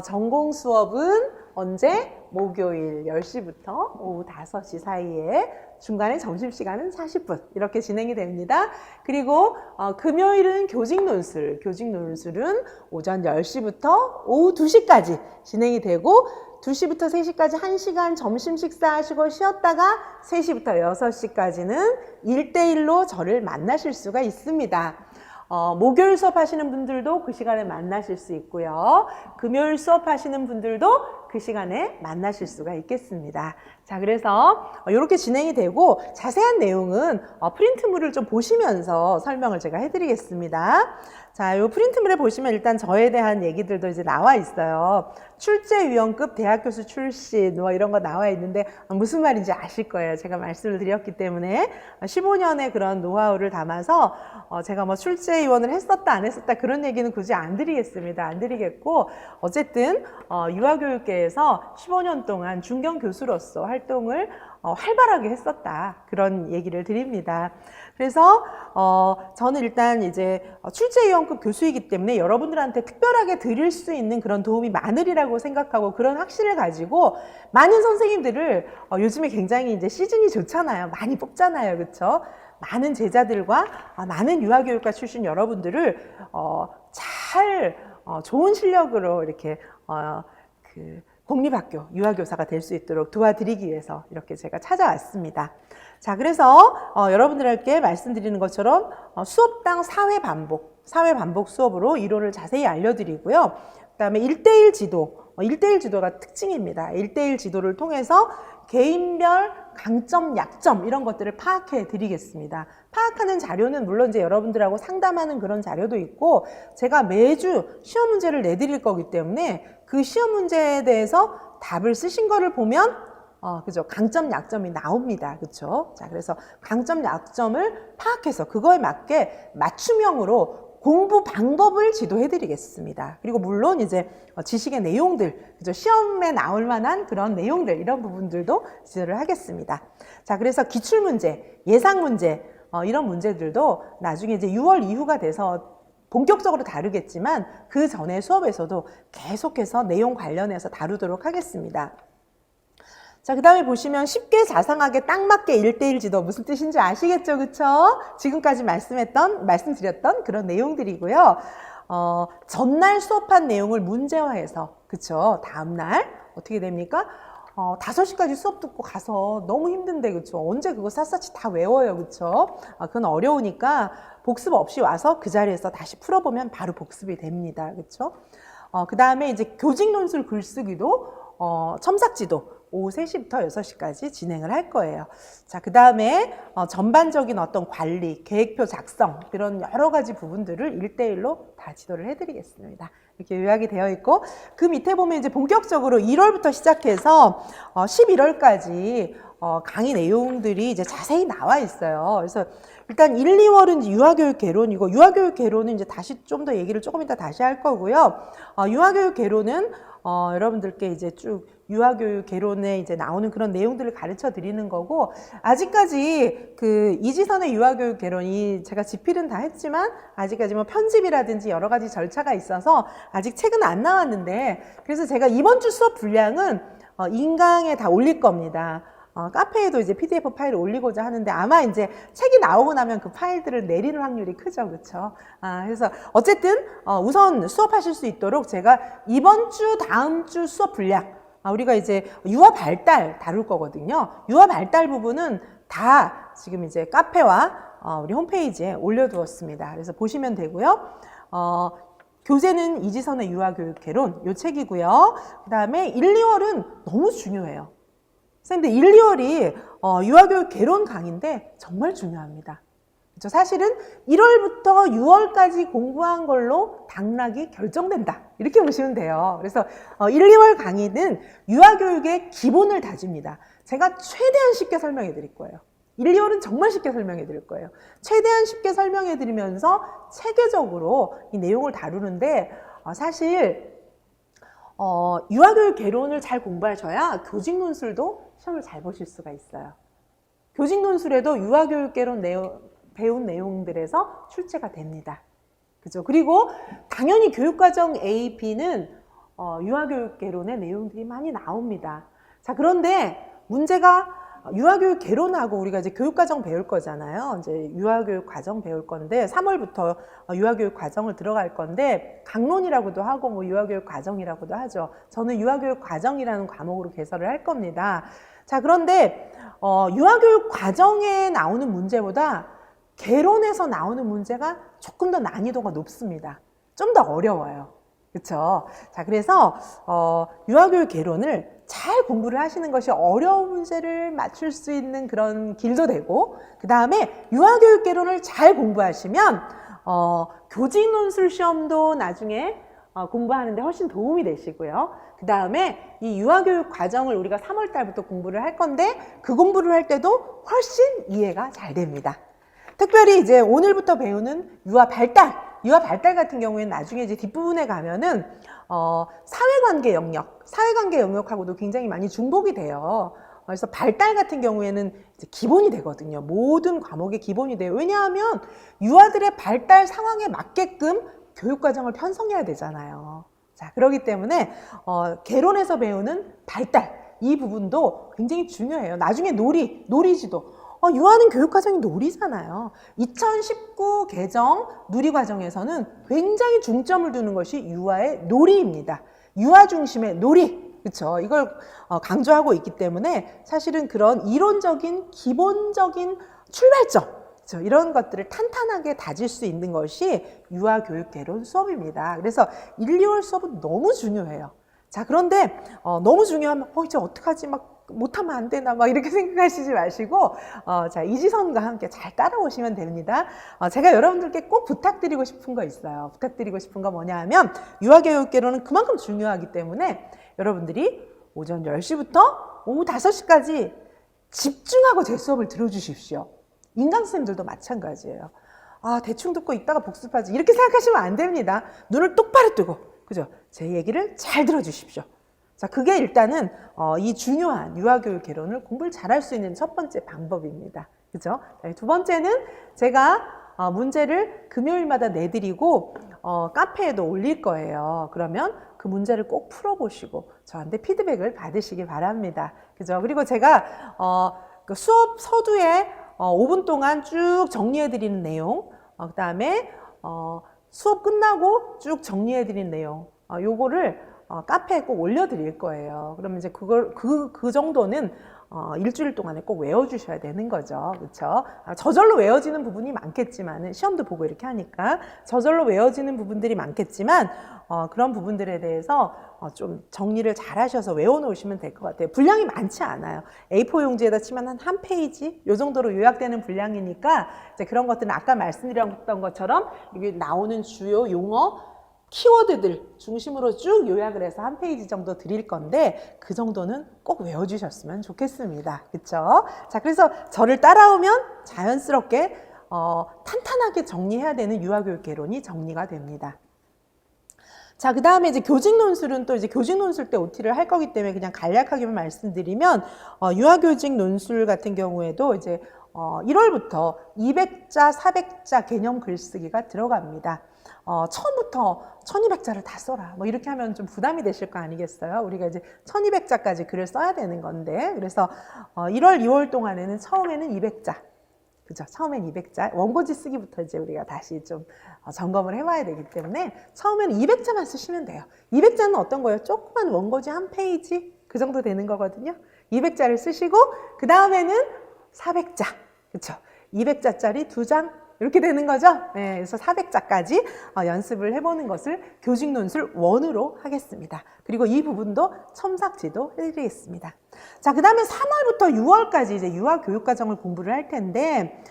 전공 수업은 언제? 목요일 10시부터 오후 5시 사이에 중간에 점심시간은 40분 이렇게 진행이 됩니다. 그리고 금요일은 교직 논술은 오전 10시부터 오후 2시까지 진행이 되고 2시부터 3시까지 1시간 점심 식사하시고 쉬었다가 3시부터 6시까지는 1대1로 저를 만나실 수가 있습니다. 목요일 수업하시는 분들도 그 시간에 만나실 수 있고요. 금요일 수업하시는 분들도 그 시간에 만나실 수가 있겠습니다. 자, 그래서 이렇게 진행이 되고 자세한 내용은 프린트물을 좀 보시면서 설명을 제가 해드리겠습니다. 자, 이 프린트물에 보시면 일단 저에 대한 얘기들도 이제 나와 있어요. 출제위원급 대학교수 출신 뭐 이런 거 나와 있는데 무슨 말인지 아실 거예요. 제가 말씀을 드렸기 때문에 15년의 그런 노하우를 담아서 제가 뭐 출제위원을 했었다 안 했었다 그런 얘기는 굳이 안 드리겠습니다. 안 드리겠고 어쨌든 유아교육계에서 15년 동안 중견 교수로서 활동을 활발하게 했었다 그런 얘기를 드립니다. 그래서 저는 일단 이제 출제위원급 교수이기 때문에 여러분들한테 특별하게 드릴 수 있는 그런 도움이 많으리라고 생각하고 그런 확신을 가지고 많은 선생님들을 요즘에 굉장히 이제 시즌이 좋잖아요. 많이 뽑잖아요. 그렇죠? 많은 제자들과 많은 유아교육과 출신 여러분들을 좋은 실력으로 이렇게 공립학교 유아교사가 될 수 있도록 도와드리기 위해서 이렇게 제가 찾아왔습니다. 자, 그래서 여러분들께 말씀드리는 것처럼 수업당 4회 반복 수업으로 이론을 자세히 알려드리고요. 그 다음에 1대1 지도, 1대1 지도가 특징입니다. 1대1 지도를 통해서 개인별 강점, 약점 이런 것들을 파악해 드리겠습니다. 파악하는 자료는 물론 이제 여러분들하고 상담하는 그런 자료도 있고 제가 매주 시험 문제를 내드릴 거기 때문에 그 시험 문제에 대해서 답을 쓰신 거를 보면 그죠? 강점, 약점이 나옵니다. 그쵸? 자, 그래서 강점, 약점을 파악해서 그거에 맞게 맞춤형으로 공부 방법을 지도해 드리겠습니다. 그리고 물론 이제 지식의 내용들, 그죠? 시험에 나올 만한 그런 내용들, 이런 부분들도 지도를 하겠습니다. 자, 그래서 기출문제, 예상문제, 이런 문제들도 나중에 이제 6월 이후가 돼서 본격적으로 다루겠지만 그 전에 수업에서도 계속해서 내용 관련해서 다루도록 하겠습니다. 자, 그 다음에 보시면 쉽게 자상하게 딱 맞게 1대1 지도 무슨 뜻인지 아시겠죠? 그쵸? 지금까지 말씀드렸던 그런 내용들이고요. 전날 수업한 내용을 문제화해서, 그쵸? 다음날 어떻게 됩니까? 5시까지 수업 듣고 가서 너무 힘든데, 그쵸? 언제 그거 샅샅이 다 외워요, 그쵸? 그건 어려우니까 복습 없이 와서 그 자리에서 다시 풀어보면 바로 복습이 됩니다, 그쵸? 그 다음에 이제 교직 논술 글쓰기도 첨삭지도 오후 3시부터 6시까지 진행을 할 거예요. 자, 그 다음에 전반적인 어떤 관리, 계획표 작성 이런 여러 가지 부분들을 1대1로 다 지도를 해드리겠습니다. 이렇게 요약이 되어 있고 그 밑에 보면 이제 본격적으로 1월부터 시작해서 11월까지 강의 내용들이 이제 자세히 나와 있어요. 그래서 일단 1, 2월은 유아교육 개론이고 유아교육 개론은 이제 다시 좀 더 얘기를 조금 이따 다시 할 거고요. 유아교육 개론은 여러분들께 이제 쭉 유아교육 개론에 이제 나오는 그런 내용들을 가르쳐 드리는 거고 아직까지 그 이지선의 유아교육 개론이 제가 집필은 다 했지만 아직까지 뭐 편집이라든지 여러 가지 절차가 있어서 아직 책은 안 나왔는데 그래서 제가 이번 주 수업 분량은 인강에 다 올릴 겁니다. 카페에도 이제 PDF 파일을 올리고자 하는데 아마 이제 책이 나오고 나면 그 파일들을 내리는 확률이 크죠. 그렇죠? 그래서 어쨌든 우선 수업하실 수 있도록 제가 이번 주 다음 주 수업 분량 우리가 이제 유아 발달 다룰 거거든요. 유아 발달 부분은 다 지금 이제 카페와 우리 홈페이지에 올려두었습니다. 그래서 보시면 되고요. 교재는 이지선의 유아교육 개론 요 책이고요. 그 다음에 1, 2월은 너무 중요해요. 선생님들 1, 2월이 유아교육 개론 강의인데 정말 중요합니다. 그렇죠? 사실은 1월부터 6월까지 공부한 걸로 당락이 결정된다. 이렇게 보시면 돼요. 그래서 1, 2월 강의는 유아교육의 기본을 다집니다. 제가 최대한 쉽게 설명해 드릴 거예요. 1, 2월은 정말 쉽게 설명해 드릴 거예요. 최대한 쉽게 설명해 드리면서 체계적으로 이 내용을 다루는데 사실 유아교육 개론을 잘 공부하셔야 교직 논술도 시험을 잘 보실 수가 있어요. 교직 논술에도 유아교육 개론 배운 내용들에서 출제가 됩니다. 그죠? 그리고 당연히 교육과정 A, B는 유아교육 개론의 내용들이 많이 나옵니다. 자, 그런데 문제가 유아교육 개론하고 우리가 이제 교육과정 배울 거잖아요. 이제 유아교육 과정 배울 건데 3월부터 유아교육 과정을 들어갈 건데 강론이라고도 하고 뭐 유아교육 과정이라고도 하죠. 저는 유아교육 과정이라는 과목으로 개설을 할 겁니다. 자, 그런데 유아교육 과정에 나오는 문제보다 개론에서 나오는 문제가 조금 더 난이도가 높습니다. 좀 더 어려워요. 그렇죠? 자, 그래서 유아교육 개론을 잘 공부를 하시는 것이 어려운 문제를 맞출 수 있는 그런 길도 되고 그 다음에 유아교육 개론을 잘 공부하시면 교직 논술 시험도 나중에 공부하는 데 훨씬 도움이 되시고요. 그 다음에 이 유아교육 과정을 우리가 3월 달부터 공부를 할 건데 그 공부를 할 때도 훨씬 이해가 잘 됩니다. 특별히 이제 오늘부터 배우는 유아 발달 같은 경우에는 나중에 이제 뒷부분에 가면은 사회관계 영역하고도 굉장히 많이 중복이 돼요. 그래서 발달 같은 경우에는 이제 기본이 되거든요. 모든 과목의 기본이 돼요. 왜냐하면 유아들의 발달 상황에 맞게끔 교육과정을 편성해야 되잖아요. 자, 그렇기 때문에 개론에서 배우는 발달 이 부분도 굉장히 중요해요. 나중에 놀이지도 유아는 교육과정이 놀이잖아요. 2019 개정 누리과정에서는 굉장히 중점을 두는 것이 유아의 놀이입니다. 유아 중심의 놀이. 그렇죠? 이걸 강조하고 있기 때문에 사실은 그런 이론적인 기본적인 출발점 그렇죠? 이런 것들을 탄탄하게 다질 수 있는 것이 유아교육 개론 수업입니다. 그래서 1, 2월 수업은 너무 중요해요. 자, 그런데 너무 중요하면 이제 어떡하지 막 못하면 안 되나 막 이렇게 생각하시지 마시고 자, 이지선과 함께 잘 따라오시면 됩니다. 제가 여러분들께 꼭 부탁드리고 싶은 거 있어요. 부탁드리고 싶은 거 뭐냐 하면 유아교육개론은 그만큼 중요하기 때문에 여러분들이 오전 10시부터 오후 5시까지 집중하고 제 수업을 들어주십시오. 인강쌤들도 마찬가지예요. 대충 듣고 있다가 복습하지 이렇게 생각하시면 안 됩니다. 눈을 똑바로 뜨고 그죠? 제 얘기를 잘 들어주십시오. 자, 그게 일단은 이 중요한 유아교육 개론을 공부를 잘할 수 있는 첫 번째 방법입니다. 그죠? 두 번째는 제가 문제를 금요일마다 내드리고 카페에도 올릴 거예요. 그러면 그 문제를 꼭 풀어보시고 저한테 피드백을 받으시기 바랍니다. 그죠? 그리고 제가 그 수업 서두에 5분 동안 쭉 정리해드리는 내용, 그 다음에 수업 끝나고 쭉 정리해드리는 내용, 요거를 카페에 꼭 올려드릴 거예요. 그러면 이제 그 정도는 일주일 동안에 꼭 외워주셔야 되는 거죠. 그렇죠? 저절로 외워지는 부분이 많겠지만 시험도 보고 이렇게 하니까 저절로 외워지는 부분들이 많겠지만 그런 부분들에 대해서 좀 정리를 잘 하셔서 외워놓으시면 될 것 같아요. 분량이 많지 않아요. A4 용지에다 치면 한 페이지 요 정도로 요약되는 분량이니까 이제 그런 것들은 아까 말씀드렸던 것처럼 여기 나오는 주요 용어 키워드들 중심으로 쭉 요약을 해서 한 페이지 정도 드릴 건데 그 정도는 꼭 외워주셨으면 좋겠습니다. 그쵸? 자, 그래서 저를 따라오면 자연스럽게 탄탄하게 정리해야 되는 유아교육 개론이 정리가 됩니다. 자, 그 다음에 이제 교직 논술은 또 이제 교직 논술 때 OT를 할 거기 때문에 그냥 간략하게만 말씀드리면 유아교직 논술 같은 경우에도 이제 1월부터 200자, 400자 개념 글쓰기가 들어갑니다. 처음부터 1200자를 다 써라. 뭐 이렇게 하면 좀 부담이 되실 거 아니겠어요? 우리가 이제 1200자까지 글을 써야 되는 건데. 그래서 1월, 2월 동안에는 처음에는 200자. 그죠? 처음엔 200자. 원고지 쓰기부터 이제 우리가 다시 좀 점검을 해봐야 되기 때문에 처음에는 200자만 쓰시면 돼요. 200자는 어떤 거예요? 조그만 원고지 한 페이지? 그 정도 되는 거거든요. 200자를 쓰시고, 그 다음에는 400자. 그쵸? 200자짜리 2장. 이렇게 되는 거죠. 네, 그래서 400자까지 연습을 해보는 것을 교직 논술 1으로 하겠습니다. 그리고 이 부분도 첨삭지도 해드리겠습니다. 자, 그 다음에 3월부터 6월까지 이제 유아교육과정을 공부를 할 텐데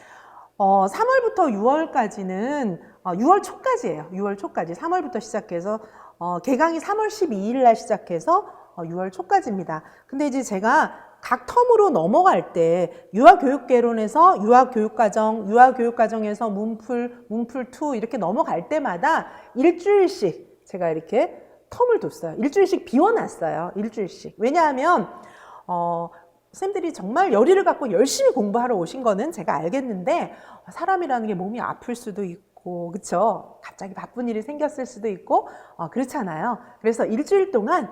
3월부터 6월까지는 6월 초까지예요. 6월 초까지. 3월부터 시작해서 개강이 3월 12일 날 시작해서 6월 초까지입니다. 근데 이제 제가 각 텀으로 넘어갈 때 유아교육개론에서 유아교육과정, 유아교육과정에서 문풀, 문풀2 이렇게 넘어갈 때마다 일주일씩 제가 이렇게 텀을 뒀어요. 일주일씩 비워놨어요. 일주일씩. 왜냐하면 선생님들이 정말 열의를 갖고 열심히 공부하러 오신 거는 제가 알겠는데 사람이라는 게 몸이 아플 수도 있고 그쵸? 갑자기 바쁜 일이 생겼을 수도 있고 그렇잖아요. 그래서 일주일 동안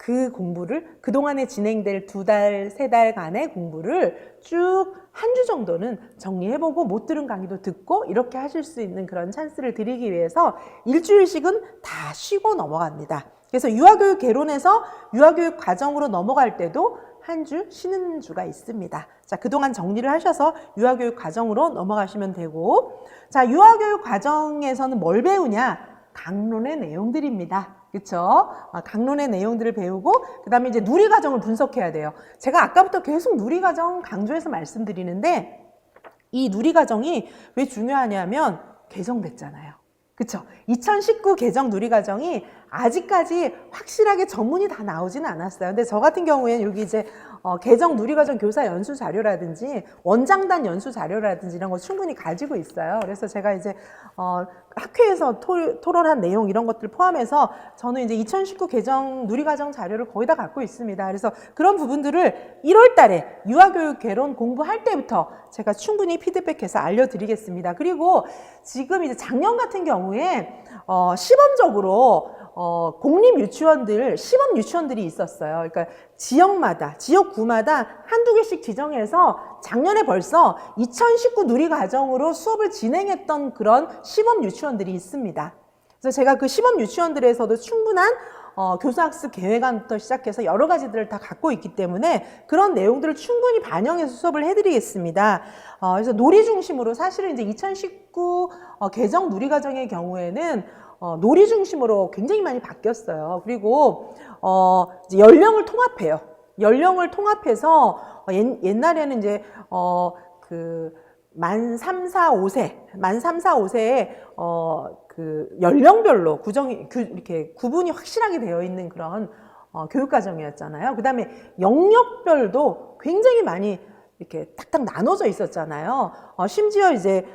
그 공부를 그동안에 진행될 2달, 3달간의 공부를 쭉 한 주 정도는 정리해보고 못 들은 강의도 듣고 이렇게 하실 수 있는 그런 찬스를 드리기 위해서 일주일씩은 다 쉬고 넘어갑니다. 그래서 유아교육 개론에서 유아교육 과정으로 넘어갈 때도 한 주 쉬는 주가 있습니다. 자, 그동안 정리를 하셔서 유아교육 과정으로 넘어가시면 되고, 자, 유아교육 과정에서는 뭘 배우냐? 강론의 내용들입니다. 그쵸? 강론의 내용들을 배우고 그 다음에 이제 누리과정을 분석해야 돼요. 제가 아까부터 계속 누리과정 강조해서 말씀드리는데 이 누리과정이 왜 중요하냐면 개정됐잖아요. 그쵸? 2019 개정 누리과정이 아직까지 확실하게 전문이 다 나오지는 않았어요. 근데 저 같은 경우에는 여기 이제 개정 누리과정 교사 연수 자료라든지 원장단 연수 자료라든지 이런 거 충분히 가지고 있어요. 그래서 제가 이제 학회에서 토론한 내용 이런 것들 포함해서 저는 이제 2019 개정 누리과정 자료를 거의 다 갖고 있습니다. 그래서 그런 부분들을 1월 달에 유아교육 개론 공부할 때부터 제가 충분히 피드백해서 알려드리겠습니다. 그리고 지금 이제 작년 같은 경우에 시범적으로 공립 유치원들, 시범 유치원들이 있었어요. 그러니까 지역마다, 지역구마다 한두 개씩 지정해서 작년에 벌써 2019 누리과정으로 수업을 진행했던 그런 시범 유치원들이 있습니다. 그래서 제가 그 시범 유치원들에서도 충분한 교수학습 계획안부터 시작해서 여러 가지들을 다 갖고 있기 때문에 그런 내용들을 충분히 반영해서 수업을 해드리겠습니다. 그래서 놀이 중심으로 사실은 이제 2019 개정 누리과정의 경우에는 놀이 중심으로 굉장히 많이 바뀌었어요. 그리고 이제 연령을 통합해요. 연령을 통합해서 옛날에는 이제 만 3, 4, 5세에 그 연령별로 이렇게 구분이 확실하게 되어 있는 그런 교육과정이었잖아요. 그 다음에 영역별도 굉장히 많이 이렇게 딱딱 나눠져 있었잖아요. 심지어 이제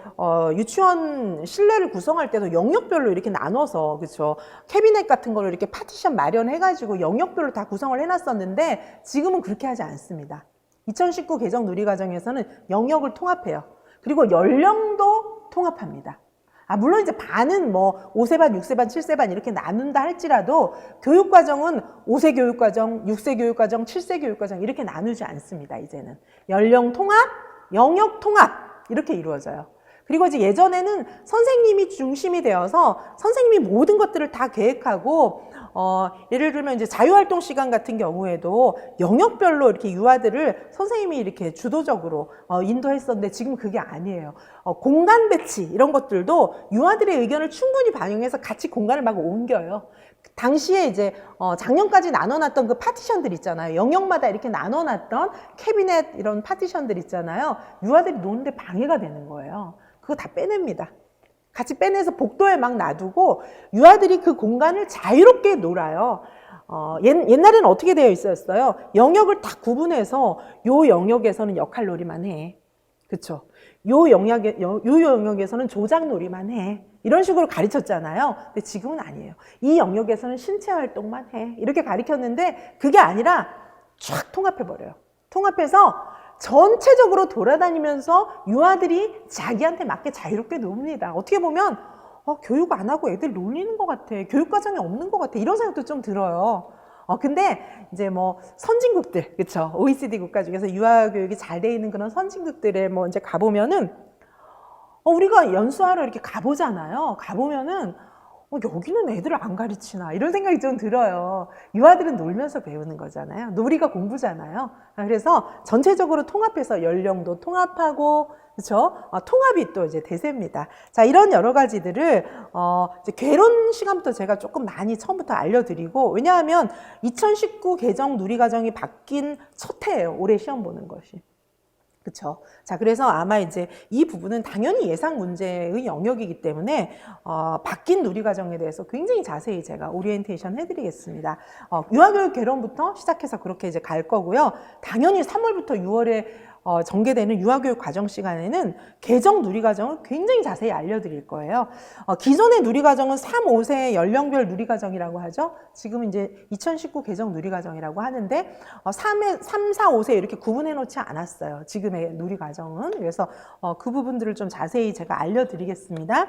유치원 실내를 구성할 때도 영역별로 이렇게 나눠서 그렇죠. 캐비넷 같은 거를 이렇게 파티션 마련해가지고 영역별로 다 구성을 해놨었는데 지금은 그렇게 하지 않습니다. 2019 개정 누리과정에서는 영역을 통합해요. 그리고 연령도 통합합니다. 물론 이제 반은 뭐 5세반, 6세반, 7세반 이렇게 나눈다 할지라도 교육과정은 5세 교육과정, 6세 교육과정, 7세 교육과정 이렇게 나누지 않습니다. 이제는 연령 통합, 영역 통합 이렇게 이루어져요. 그리고 이제 예전에는 선생님이 중심이 되어서 선생님이 모든 것들을 다 계획하고 예를 들면 이제 자유활동 시간 같은 경우에도 영역별로 이렇게 유아들을 선생님이 이렇게 주도적으로 인도했었는데 지금 그게 아니에요. 공간 배치 이런 것들도 유아들의 의견을 충분히 반영해서 같이 공간을 막 옮겨요. 당시에 이제 작년까지 나눠놨던 그 파티션들 있잖아요. 영역마다 이렇게 나눠놨던 캐비넷 이런 파티션들 있잖아요. 유아들이 노는데 방해가 되는 거예요. 그거 다 빼냅니다. 같이 빼내서 복도에 막 놔두고 유아들이 그 공간을 자유롭게 놀아요. 옛날에는 어떻게 되어 있었어요? 영역을 딱 구분해서 요 영역에서는 역할놀이만 해. 그쵸? 요 영역에서는 조작놀이만 해. 이런 식으로 가르쳤잖아요. 근데 지금은 아니에요. 이 영역에서는 신체 활동만 해. 이렇게 가르쳤는데 그게 아니라 쫙 통합해버려요. 통합해서 전체적으로 돌아다니면서 유아들이 자기한테 맞게 자유롭게 놉니다. 어떻게 보면 교육 안 하고 애들 놀리는 것 같아. 교육과정이 없는 것 같아. 이런 생각도 좀 들어요. 근데 이제 뭐 선진국들, 그쵸? OECD 국가 중에서 유아교육이 잘 돼 있는 그런 선진국들에 뭐 이제 가보면은 우리가 연수하러 이렇게 가보잖아요. 가보면은 여기는 애들을 안 가르치나 이런 생각이 좀 들어요. 유아들은 놀면서 배우는 거잖아요. 놀이가 공부잖아요. 그래서 전체적으로 통합해서 연령도 통합하고 그렇죠? 통합이 또 이제 대세입니다. 자, 이런 여러 가지들을 이제 개론 시간부터 제가 조금 많이 처음부터 알려드리고 왜냐하면 2019 개정 누리과정이 바뀐 첫 해예요. 올해 시험 보는 것이. 그쵸. 자, 그래서 아마 이제 이 부분은 당연히 예상 문제의 영역이기 때문에, 바뀐 누리과정에 대해서 굉장히 자세히 제가 오리엔테이션 해드리겠습니다. 유아교육 개론부터 시작해서 그렇게 이제 갈 거고요. 당연히 3월부터 6월에 전개되는 유아교육 과정 시간에는 개정 누리과정을 굉장히 자세히 알려드릴 거예요. 기존의 누리과정은 3, 5세 연령별 누리과정이라고 하죠. 지금은 이제 2019 개정 누리과정이라고 하는데 3, 4, 5세 이렇게 구분해 놓지 않았어요. 지금의 누리과정은. 그래서 그 부분들을 좀 자세히 제가 알려드리겠습니다.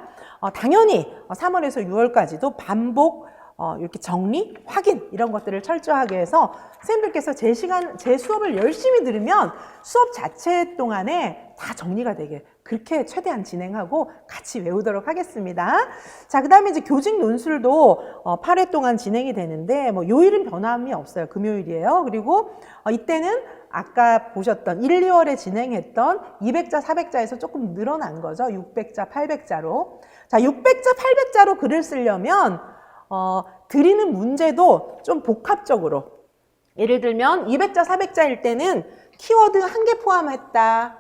당연히 3월에서 6월까지도 반복 이렇게 정리, 확인 이런 것들을 철저하게 해서 선생님들께서 제 수업을 열심히 들으면 수업 자체 동안에 다 정리가 되게 그렇게 최대한 진행하고 같이 외우도록 하겠습니다. 자, 그 다음에 이제 교직 논술도 8회 동안 진행이 되는데 뭐 요일은 변함이 없어요. 금요일이에요. 그리고 이때는 아까 보셨던 1, 2월에 진행했던 200자, 400자에서 조금 늘어난 거죠. 600자, 800자로. 자, 600자, 800자로 글을 쓰려면 드리는 문제도 좀 복합적으로 예를 들면 200자, 400자일 때는 키워드 1개 포함했다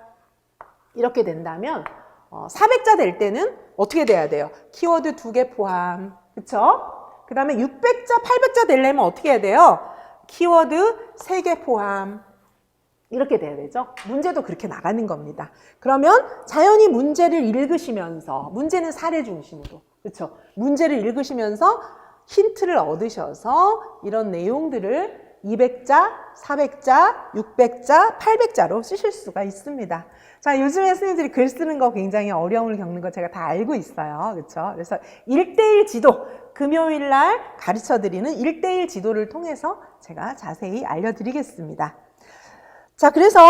이렇게 된다면 400자 될 때는 어떻게 돼야 돼요? 키워드 2개 포함, 그쵸? 그 다음에 600자, 800자 되려면 어떻게 해야 돼요? 키워드 3개 포함 이렇게 돼야 되죠. 문제도 그렇게 나가는 겁니다. 그러면 자연히 문제를 읽으시면서 문제는 사례 중심으로 그렇죠. 문제를 읽으시면서 힌트를 얻으셔서 이런 내용들을 200자, 400자, 600자, 800자로 쓰실 수가 있습니다. 자, 요즘에 선생님들이 글 쓰는 거 굉장히 어려움을 겪는 거 제가 다 알고 있어요. 그렇죠? 그래서 1대1 지도, 금요일 날 가르쳐드리는 1대1 지도를 통해서 제가 자세히 알려드리겠습니다. 자, 그래서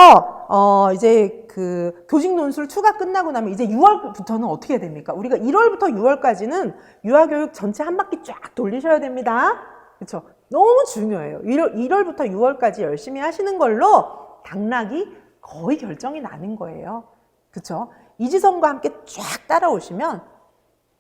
이제 그 교직 논술 2가 끝나고 나면 이제 6월부터는 어떻게 됩니까? 우리가 1월부터 6월까지는 유아교육 전체 한 바퀴 쫙 돌리셔야 됩니다. 그렇죠? 너무 중요해요. 1월부터 6월까지 열심히 하시는 걸로 당락이 거의 결정이 나는 거예요. 그렇죠? 이지성과 함께 쫙 따라오시면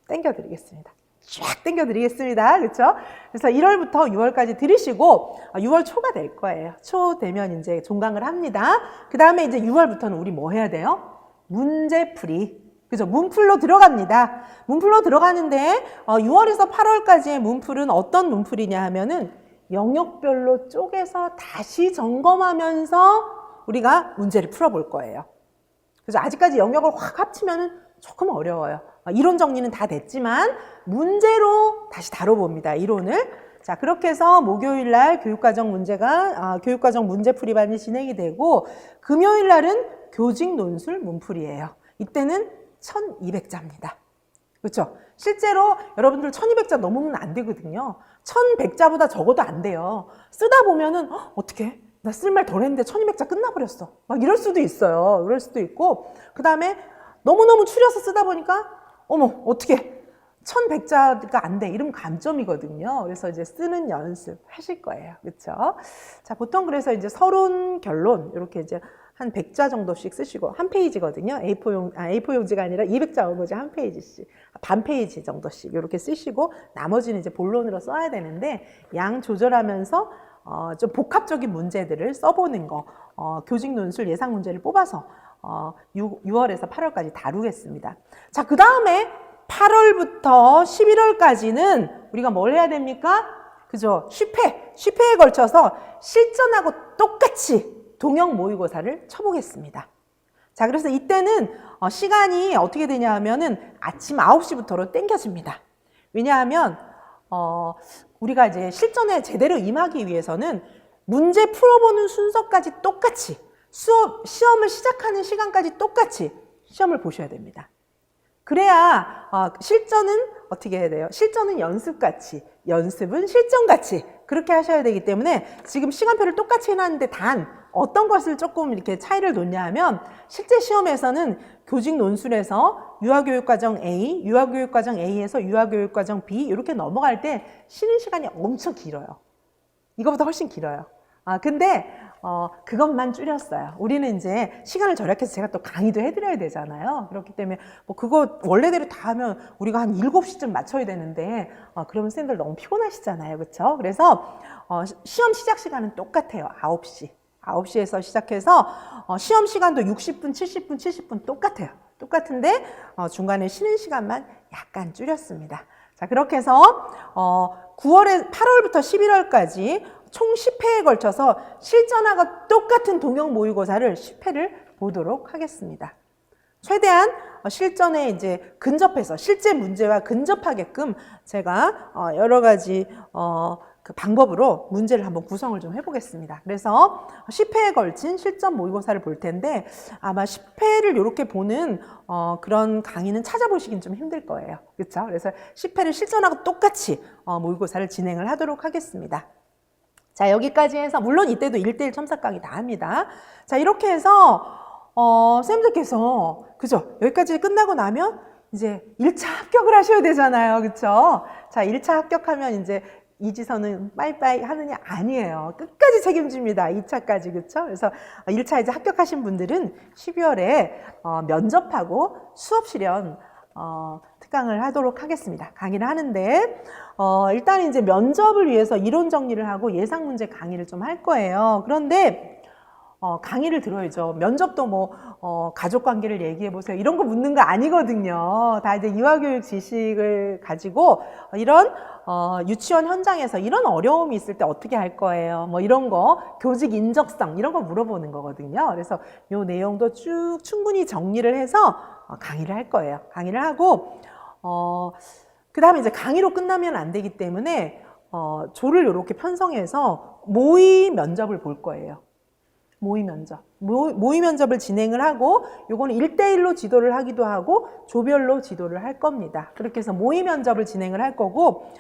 땡겨드리겠습니다. 쫙 당겨드리겠습니다. 그렇죠? 그래서 1월부터 6월까지 들으시고 6월 초가 될 거예요. 초 되면 이제 종강을 합니다. 그 다음에 이제 6월부터는 우리 뭐 해야 돼요? 문제풀이. 그죠? 문풀로 들어갑니다. 문풀로 들어가는데 6월에서 8월까지의 문풀은 어떤 문풀이냐 하면은 영역별로 쪼개서 다시 점검하면서 우리가 문제를 풀어볼 거예요. 그래서 아직까지 영역을 확 합치면은 조금 어려워요. 이론 정리는 다 됐지만 문제로 다시 다뤄봅니다. 이론을. 자, 그렇게 해서 목요일 날 교육과정 교육과정 문제풀이반이 진행이 되고 금요일 날은 교직 논술 문풀이에요. 이때는 1200자입니다. 그렇죠? 실제로 여러분들 1200자 넘으면 안 되거든요. 1100자보다 적어도 안 돼요. 쓰다 보면은 어떡해? 나 쓸 말 덜 했는데 1200자 끝나버렸어. 막 이럴 수도 있어요. 그럴 수도 있고 그 다음에 너무너무 추려서 쓰다 보니까 어머 어떻게 1100자가 안 돼. 이러면 감점이거든요. 그래서 이제 쓰는 연습 하실 거예요. 그렇죠? 자, 보통 그래서 이제 서론, 결론 이렇게 이제 한 100자 정도씩 쓰시고 한 페이지거든요. A4 용지가 아니라 200자 원고지 한 페이지씩, 반 페이지 정도씩 이렇게 쓰시고 나머지는 이제 본론으로 써야 되는데 양 조절하면서 좀 복합적인 문제들을 써보는 거, 교직 논술 예상 문제를 뽑아서 6월에서 8월까지 다루겠습니다. 자, 그 다음에 8월부터 11월까지는 우리가 뭘 해야 됩니까? 그죠? 10회에 걸쳐서 실전하고 똑같이 동형 모의고사를 쳐보겠습니다. 자, 그래서 이때는 시간이 어떻게 되냐 하면은 아침 9시부터로 땡겨집니다. 왜냐하면 우리가 이제 실전에 제대로 임하기 위해서는 문제 풀어보는 순서까지 똑같이 시험을 시작하는 시간까지 똑같이 시험을 보셔야 됩니다. 그래야 실전은 어떻게 해야 돼요? 실전은 연습같이, 연습은 실전같이 그렇게 하셔야 되기 때문에 지금 시간표를 똑같이 해놨는데 단 어떤 것을 조금 이렇게 차이를 놓냐 하면 실제 시험에서는 교직 논술에서 유아교육과정 A, 유아교육과정 A에서 유아교육과정 B 이렇게 넘어갈 때 쉬는 시간이 엄청 길어요. 이거보다 훨씬 길어요. 근데 그것만 줄였어요. 우리는 이제 시간을 절약해서 제가 또 강의도 해드려야 되잖아요. 그렇기 때문에 뭐 그거 원래대로 다 하면 우리가 한 7시쯤 맞춰야 되는데 그러면 선생님들 너무 피곤하시잖아요. 그렇죠? 그래서 시험 시작 시간은 똑같아요. 9시. 9시에서 시작해서 시험 시간도 60분, 70분 똑같아요. 똑같은데 중간에 쉬는 시간만 약간 줄였습니다. 자, 그렇게 해서 8월부터 11월까지 총 10회에 걸쳐서 실전하고 똑같은 동형 모의고사를 10회를 보도록 하겠습니다. 최대한 실전에 이제 근접해서 실제 문제와 근접하게끔 제가 여러 가지 그 방법으로 문제를 한번 구성을 좀 해보겠습니다. 그래서 10회에 걸친 실전 모의고사를 볼 텐데 아마 10회를 이렇게 보는 그런 강의는 찾아보시긴 좀 힘들 거예요. 그렇죠? 그래서 10회를 실전하고 똑같이 모의고사를 진행을 하도록 하겠습니다. 자, 여기까지 해서 물론 이때도 1:1 첨삭 강의 다 합니다. 자, 이렇게 해서 쌤들께서 그죠? 여기까지 끝나고 나면 이제 1차 합격을 하셔야 되잖아요. 그렇죠? 자, 1차 합격하면 이제 이지선은 빠이빠이 하느냐? 아니에요. 끝까지 책임집니다. 2차까지. 그렇죠? 그래서 1차 이제 합격하신 분들은 12월에 면접하고 수업 실현 특강을 하도록 하겠습니다. 강의를 하는데 일단 이제 면접을 위해서 이론 정리를 하고 예상 문제 강의를 좀 할 거예요. 그런데 강의를 들어야죠. 면접도 뭐 가족 관계를 얘기해 보세요. 이런 거 묻는 거 아니거든요. 다 이제 유아교육 지식을 가지고 이런 유치원 현장에서 이런 어려움이 있을 때 어떻게 할 거예요. 뭐 이런 거 교직 인적성 이런 거 물어보는 거거든요. 그래서 요 내용도 쭉 충분히 정리를 해서 강의를 할 거예요. 강의를 하고 그 다음에 이제 강의로 끝나면 안 되기 때문에 조를 이렇게 편성해서 모의 면접을 볼 거예요. 모의 면접. 모의 면접을 진행을 하고 요거는 1:1로 지도를 하기도 하고 조별로 지도를 할 겁니다. 그렇게 해서 모의 면접을 진행을 할 거고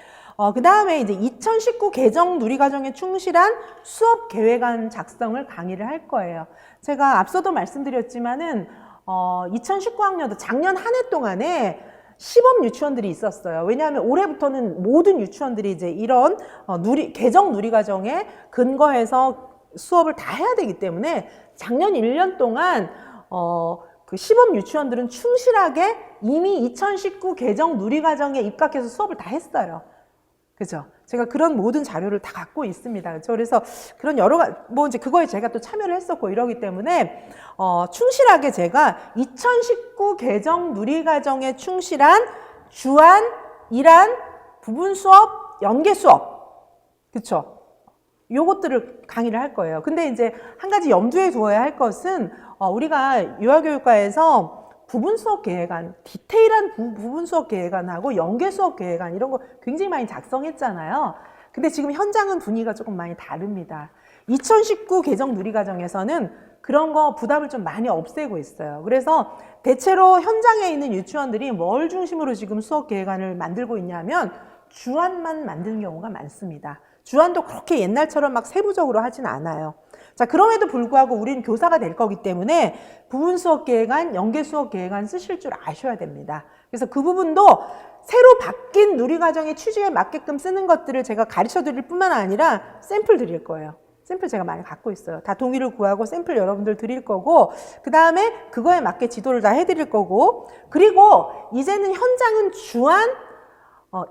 그 다음에 이제 2019 개정 누리과정에 충실한 수업 계획안 작성을 강의를 할 거예요. 제가 앞서도 말씀드렸지만은 2019학년도 작년 한 해 동안에 시범 유치원들이 있었어요. 왜냐하면 올해부터는 모든 유치원들이 이제 이런 개정 누리과정에 근거해서 수업을 다 해야 되기 때문에 작년 1년 동안 그 시범 유치원들은 충실하게 이미 2019 개정 누리과정에 입각해서 수업을 다 했어요. 그죠? 제가 그런 모든 자료를 다 갖고 있습니다. 그렇죠? 그래서 그런 여러 가지, 뭐 이제 그거에 제가 또 참여를 했었고 이러기 때문에, 충실하게 제가 2019 개정 누리과정에 충실한 주안, 일안, 부분 수업, 연계 수업. 그쵸? 요것들을 강의를 할 거예요. 근데 이제 한 가지 염두에 두어야 할 것은, 우리가 유아교육과에서 부분 수업 계획안, 디테일한 부분 수업 계획안하고 연계 수업 계획안 이런 거 굉장히 많이 작성했잖아요. 근데 지금 현장은 분위기가 조금 많이 다릅니다. 2019 개정 누리과정에서는 그런 거 부담을 좀 많이 없애고 있어요. 그래서 대체로 현장에 있는 유치원들이 뭘 중심으로 지금 수업 계획안을 만들고 있냐면 주안만 만드는 경우가 많습니다. 주안도 그렇게 옛날처럼 막 세부적으로 하진 않아요. 자, 그럼에도 불구하고 우리는 교사가 될 거기 때문에 부분 수업 계획안, 연계 수업 계획안 쓰실 줄 아셔야 됩니다. 그래서 그 부분도 새로 바뀐 누리과정의 취지에 맞게끔 쓰는 것들을 제가 가르쳐 드릴 뿐만 아니라 샘플 드릴 거예요. 샘플 제가 많이 갖고 있어요. 다 동의를 구하고 샘플 여러분들 드릴 거고, 그 다음에 그거에 맞게 지도를 다 해드릴 거고, 그리고 이제는 현장은 주안,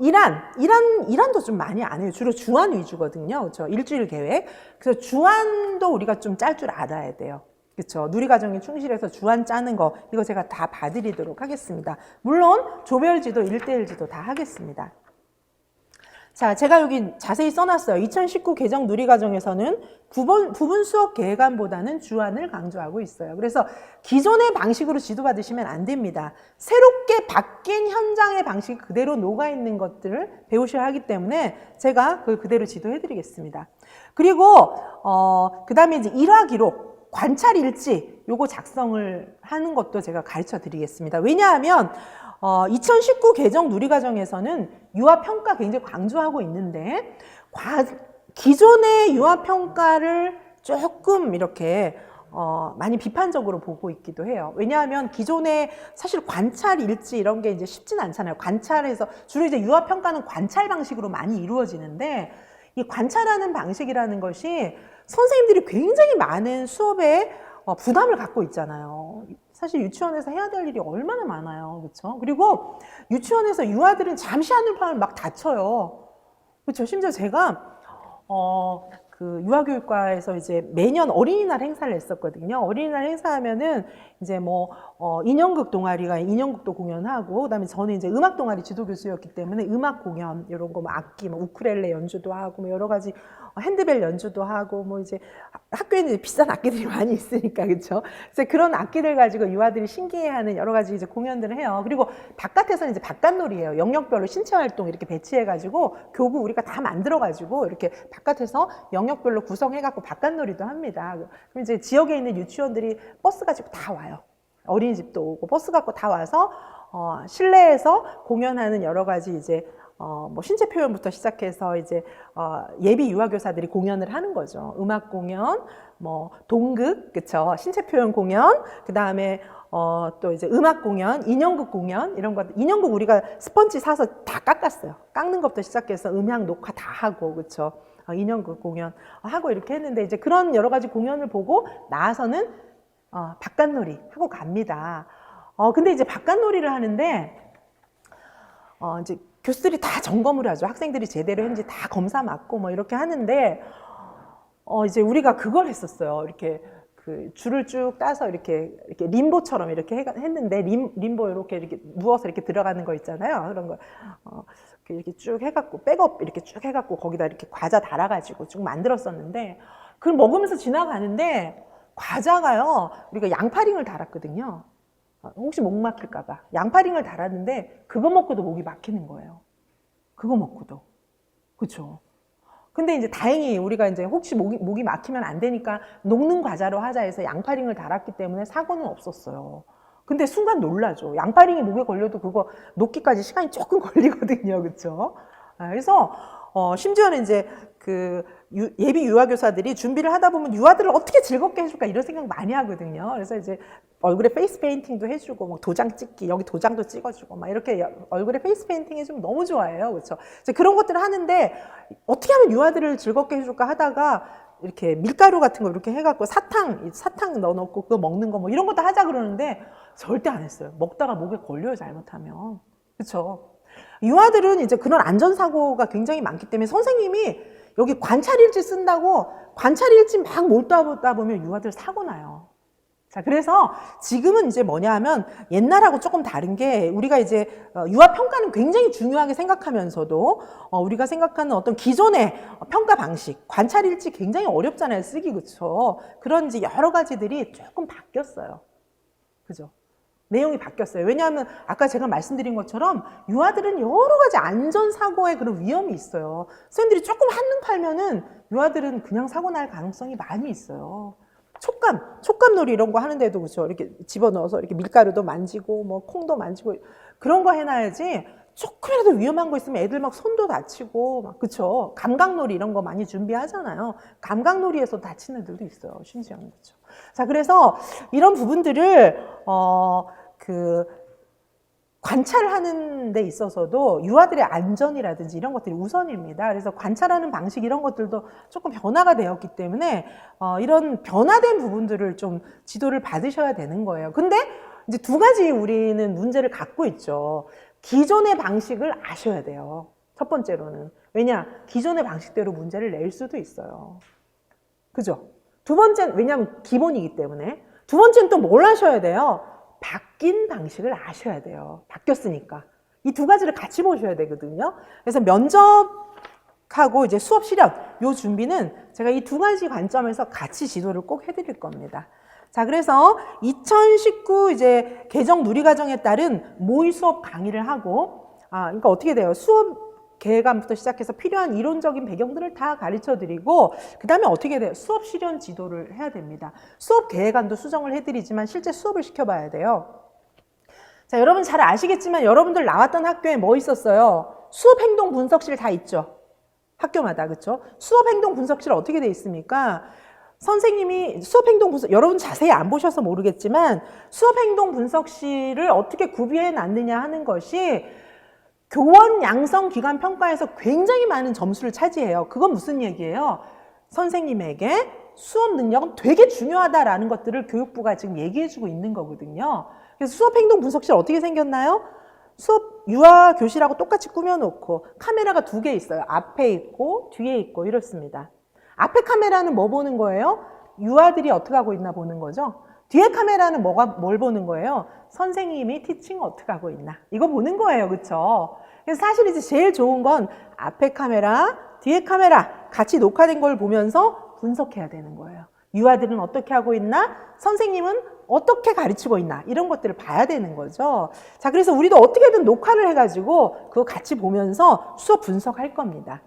이란도 좀 많이 안 해요. 주로 주안 위주거든요. 그렇죠? 일주일 계획. 그래서 주안도 우리가 좀 짤 줄 알아야 돼요. 그렇죠? 누리과정에 충실해서 주안 짜는 거, 이거 제가 다 봐드리도록 하겠습니다. 물론 조별지도, 1대1 지도 다 하겠습니다. 자, 제가 여기 자세히 써놨어요. 2019 개정 누리과정에서는 부분 수업 계획안보다는 주안을 강조하고 있어요. 그래서 기존의 방식으로 지도받으시면 안 됩니다. 새롭게 바뀐 현장의 방식이 그대로 녹아있는 것들을 배우셔야 하기 때문에 제가 그걸 그대로 지도해드리겠습니다. 그리고 그 다음에 이제 일화 기록, 관찰 일지, 요거 작성을 하는 것도 제가 가르쳐 드리겠습니다. 왜냐하면 2019 개정 누리과정에서는 유아평가 굉장히 강조하고 있는데 기존의 유아평가를 조금 이렇게 많이 비판적으로 보고 있기도 해요. 왜냐하면 기존에 사실 관찰 일지 이런 게 이제 쉽진 않잖아요. 관찰에서 주로 이제 유아평가는 관찰 방식으로 많이 이루어지는데 이 관찰하는 방식이라는 것이 선생님들이 굉장히 많은 수업에 부담을 갖고 있잖아요. 사실 유치원에서 해야 될 일이 얼마나 많아요. 그렇죠? 그리고 유치원에서 유아들은 잠시 하늘 파면 막 다쳐요. 그렇죠? 심지어 제가 그 유아교육과에서 이제 매년 어린이날 행사를 했었거든요. 어린이날 행사하면은 이제 뭐 인형극 동아리가 인형극도 공연하고, 그다음에 저는 이제 음악 동아리 지도 교수였기 때문에 음악 공연 이런 거 뭐 악기, 뭐 우쿨렐레 연주도 하고, 뭐 여러 가지 핸드벨 연주도 하고, 뭐 이제 학교에는 이제 비싼 악기들이 많이 있으니까, 그렇죠? 그래서 그런 악기들 가지고 유아들이 신기해하는 여러 가지 이제 공연들을 해요. 그리고 바깥에서는 이제 바깥놀이예요. 영역별로 신체 활동 이렇게 배치해가지고 교구 우리가 다 만들어가지고 이렇게 바깥에서 영역별로 구성해갖고 바깥놀이도 합니다. 그럼 이제 지역에 있는 유치원들이 버스 가지고 다 와요. 어린이집도 오고 버스 갖고 다 와서 실내에서 공연하는 여러 가지 이제 뭐 신체 표현부터 시작해서 이제 예비 유아교사들이 공연을 하는 거죠. 음악 공연, 뭐 동극, 그쵸? 신체 표현 공연, 그 다음에 또 이제 음악 공연, 인형극 공연 이런 것. 인형극 우리가 스펀지 사서 다 깎았어요. 깎는 것부터 시작해서 음향 녹화 다 하고, 그쵸? 인형극 공연 하고 이렇게 했는데, 이제 그런 여러 가지 공연을 보고 나서는 바깥놀이 하고 갑니다. 근데 이제 바깥놀이를 하는데 이제 교수들이 다 점검을 하죠. 학생들이 제대로 했는지 다 검사 맞고 뭐 이렇게 하는데 이제 우리가 그걸 했었어요. 이렇게 그 줄을 쭉 따서 이렇게 림보처럼 이렇게 했는데 림보 이렇게 누워서 이렇게 들어가는 거 있잖아요. 그런 거 이렇게 쭉 해갖고 백업 이렇게 쭉 해갖고 거기다 이렇게 과자 달아가지고 쭉 만들었었는데, 그걸 먹으면서 지나가는데 과자가요, 우리가 양파링을 달았거든요. 혹시 목 막힐까봐 양파링을 달았는데 그거 먹고도 목이 막히는 거예요. 그거 먹고도. 그렇죠? 근데 이제 다행히 우리가 이제 혹시 목이 막히면 안 되니까 녹는 과자로 하자 해서 양파링을 달았기 때문에 사고는 없었어요. 근데 순간 놀라죠. 양파링이 목에 걸려도 그거 녹기까지 시간이 조금 걸리거든요. 그렇죠? 그래서 심지어는 이제 그 예비 유아교사들이 준비를 하다 보면 유아들을 어떻게 즐겁게 해줄까 이런 생각 많이 하거든요. 그래서 이제 얼굴에 페이스 페인팅도 해주고, 뭐 도장 찍기, 여기 도장도 찍어주고, 막 이렇게 얼굴에 페이스 페인팅 해주면 너무 좋아해요. 그렇죠? 그런 것들을 하는데 어떻게 하면 유아들을 즐겁게 해줄까 하다가 이렇게 밀가루 같은 거 이렇게 해갖고 사탕 넣어놓고 그거 먹는 거 뭐 이런 것도 하자 그러는데 절대 안 했어요. 먹다가 목에 걸려요, 잘못하면. 그렇죠? 유아들은 이제 그런 안전사고가 굉장히 많기 때문에 선생님이 여기 관찰일지 쓴다고 관찰일지 막 몰두하다 보면 유아들 사고 나요. 자, 그래서 지금은 이제 뭐냐 하면 옛날하고 조금 다른 게, 우리가 이제 유아평가는 굉장히 중요하게 생각하면서도 우리가 생각하는 어떤 기존의 평가 방식, 관찰일지 굉장히 어렵잖아요, 쓰기. 그쵸? 그런 이제 여러 가지들이 조금 바뀌었어요. 그죠? 내용이 바뀌었어요. 왜냐하면 아까 제가 말씀드린 것처럼 유아들은 여러 가지 안전사고의 그런 위험이 있어요. 선생님들이 조금 한눈 팔면은 유아들은 그냥 사고 날 가능성이 많이 있어요. 촉감놀이 이런 거 하는데도 그렇죠. 이렇게 집어넣어서 이렇게 밀가루도 만지고 뭐 콩도 만지고 그런 거 해놔야지. 조금이라도 위험한 거 있으면 애들 막 손도 다치고 막, 그쵸? 감각놀이 이런 거 많이 준비하잖아요. 감각놀이에서 다치는 애들도 있어요. 심지어는. 그렇죠. 자, 그래서 이런 부분들을 관찰하는 데 있어서도 유아들의 안전이라든지 이런 것들이 우선입니다. 그래서 관찰하는 방식 이런 것들도 조금 변화가 되었기 때문에 이런 변화된 부분들을 좀 지도를 받으셔야 되는 거예요. 근데 이제 두 가지 우리는 문제를 갖고 있죠. 기존의 방식을 아셔야 돼요. 첫 번째로는. 왜냐? 기존의 방식대로 문제를 낼 수도 있어요. 그죠? 두 번째는, 왜냐하면 기본이기 때문에. 두 번째는 또 뭘 아셔야 돼요? 바뀐 방식을 아셔야 돼요. 바뀌었으니까. 이 두 가지를 같이 보셔야 되거든요. 그래서 면접하고 이제 수업 실현, 요 준비는 제가 이 두 가지 관점에서 같이 지도를 꼭 해드릴 겁니다. 자, 그래서 2019 이제 개정 누리과정에 따른 모의 수업 강의를 하고, 그러니까 어떻게 돼요? 수업 계획안부터 시작해서 필요한 이론적인 배경들을 다 가르쳐 드리고, 그 다음에 어떻게 돼요? 수업 실현 지도를 해야 됩니다. 수업 계획안도 수정을 해드리지만 실제 수업을 시켜봐야 돼요. 자, 여러분 잘 아시겠지만 여러분들 나왔던 학교에 뭐 있었어요? 수업 행동 분석실 다 있죠? 학교마다, 그렇죠? 수업 행동 분석실 어떻게 돼 있습니까? 선생님이 수업 행동 분석, 여러분 자세히 안 보셔서 모르겠지만 수업 행동 분석실을 어떻게 구비해 놨느냐 하는 것이 교원 양성 기간 평가에서 굉장히 많은 점수를 차지해요. 그건 무슨 얘기예요? 선생님에게 수업 능력은 되게 중요하다라는 것들을 교육부가 지금 얘기해주고 있는 거거든요. 그래서 수업 행동 분석실 어떻게 생겼나요? 수업 유아 교실하고 똑같이 꾸며놓고 카메라가 2개 있어요. 앞에 있고 뒤에 있고 이렇습니다. 앞에 카메라는 뭐 보는 거예요? 유아들이 어떻게 하고 있나 보는 거죠. 뒤에 카메라는 뭘 보는 거예요? 선생님이 티칭 어떻게 하고 있나, 이거 보는 거예요. 그렇죠? 그래서 사실 이제 제일 좋은 건 앞에 카메라, 뒤에 카메라 같이 녹화된 걸 보면서 분석해야 되는 거예요. 유아들은 어떻게 하고 있나, 선생님은 어떻게 가르치고 있나, 이런 것들을 봐야 되는 거죠. 자, 그래서 우리도 어떻게든 녹화를 해가지고 그거 같이 보면서 수업 분석할 겁니다.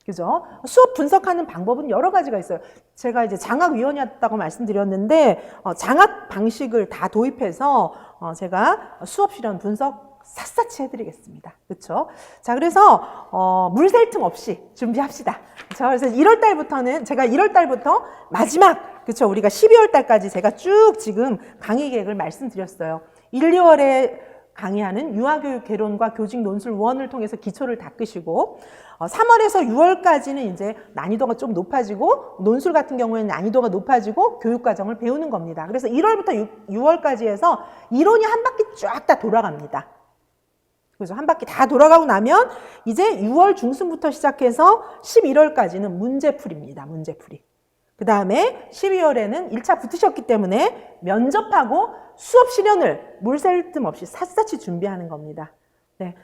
그죠? 수업 분석하는 방법은 여러 가지가 있어요. 제가 이제 장학위원이었다고 말씀드렸는데, 장학 방식을 다 도입해서 제가 수업 실현 분석 샅샅이 해드리겠습니다. 그렇죠? 자, 그래서 물샐 틈 없이 준비합시다. 그렇죠? 그래서 1월 달부터는 제가 1월 달부터 마지막, 그렇죠? 우리가 12월 달까지 제가 쭉 지금 강의 계획을 말씀드렸어요. 1, 2월에 강의하는 유아교육 개론과 교직 논술 원을 통해서 기초를 닦으시고, 3월에서 6월까지는 이제 난이도가 좀 높아지고, 논술 같은 경우에는 난이도가 높아지고 교육과정을 배우는 겁니다. 그래서 1월부터 6월까지 해서 이론이 한 바퀴 쫙 다 돌아갑니다. 그래서 한 바퀴 다 돌아가고 나면 이제 6월 중순부터 시작해서 11월까지는 문제풀이입니다. 문제풀이. 그 다음에 12월에는 1차 붙으셨기 때문에 면접하고 수업 실현을 물샐 틈 없이 샅샅이 준비하는 겁니다. 네,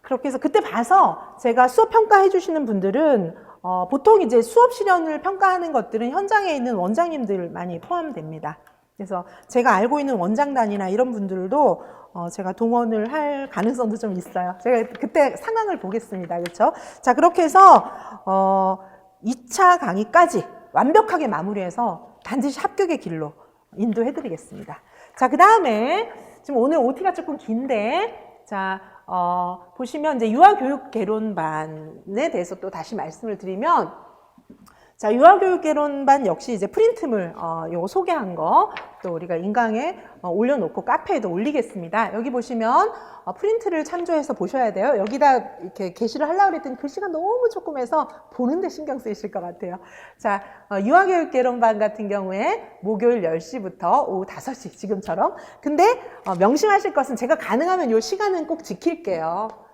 그렇게 해서 그때 봐서 제가 수업 평가해 주시는 분들은 보통 이제 수업 실현을 평가하는 것들은 현장에 있는 원장님들 많이 포함됩니다. 그래서 제가 알고 있는 원장단이나 이런 분들도 제가 동원을 할 가능성도 좀 있어요. 제가 그때 상황을 보겠습니다. 그렇죠? 자, 그렇게 해서 2차 강의까지 완벽하게 마무리해서 반드시 합격의 길로 인도해 드리겠습니다. 자, 그 다음에 지금 오늘 OT가 조금 긴데, 자, 보시면 이제 유아교육 개론반에 대해서 또 다시 말씀을 드리면, 자, 유아교육 개론반 역시 이제 프린트물 요거 소개한 거 또 우리가 인강에 올려놓고 카페에도 올리겠습니다. 여기 보시면 프린트를 참조해서 보셔야 돼요. 여기다 이렇게 게시를 하려고 그랬더니 글씨가 너무 조그매서 보는데 신경 쓰이실 것 같아요. 자, 유아교육 개론반 같은 경우에 목요일 10시부터 오후 5시 지금처럼. 근데 명심하실 것은 제가 가능하면 요 시간은 꼭 지킬게요.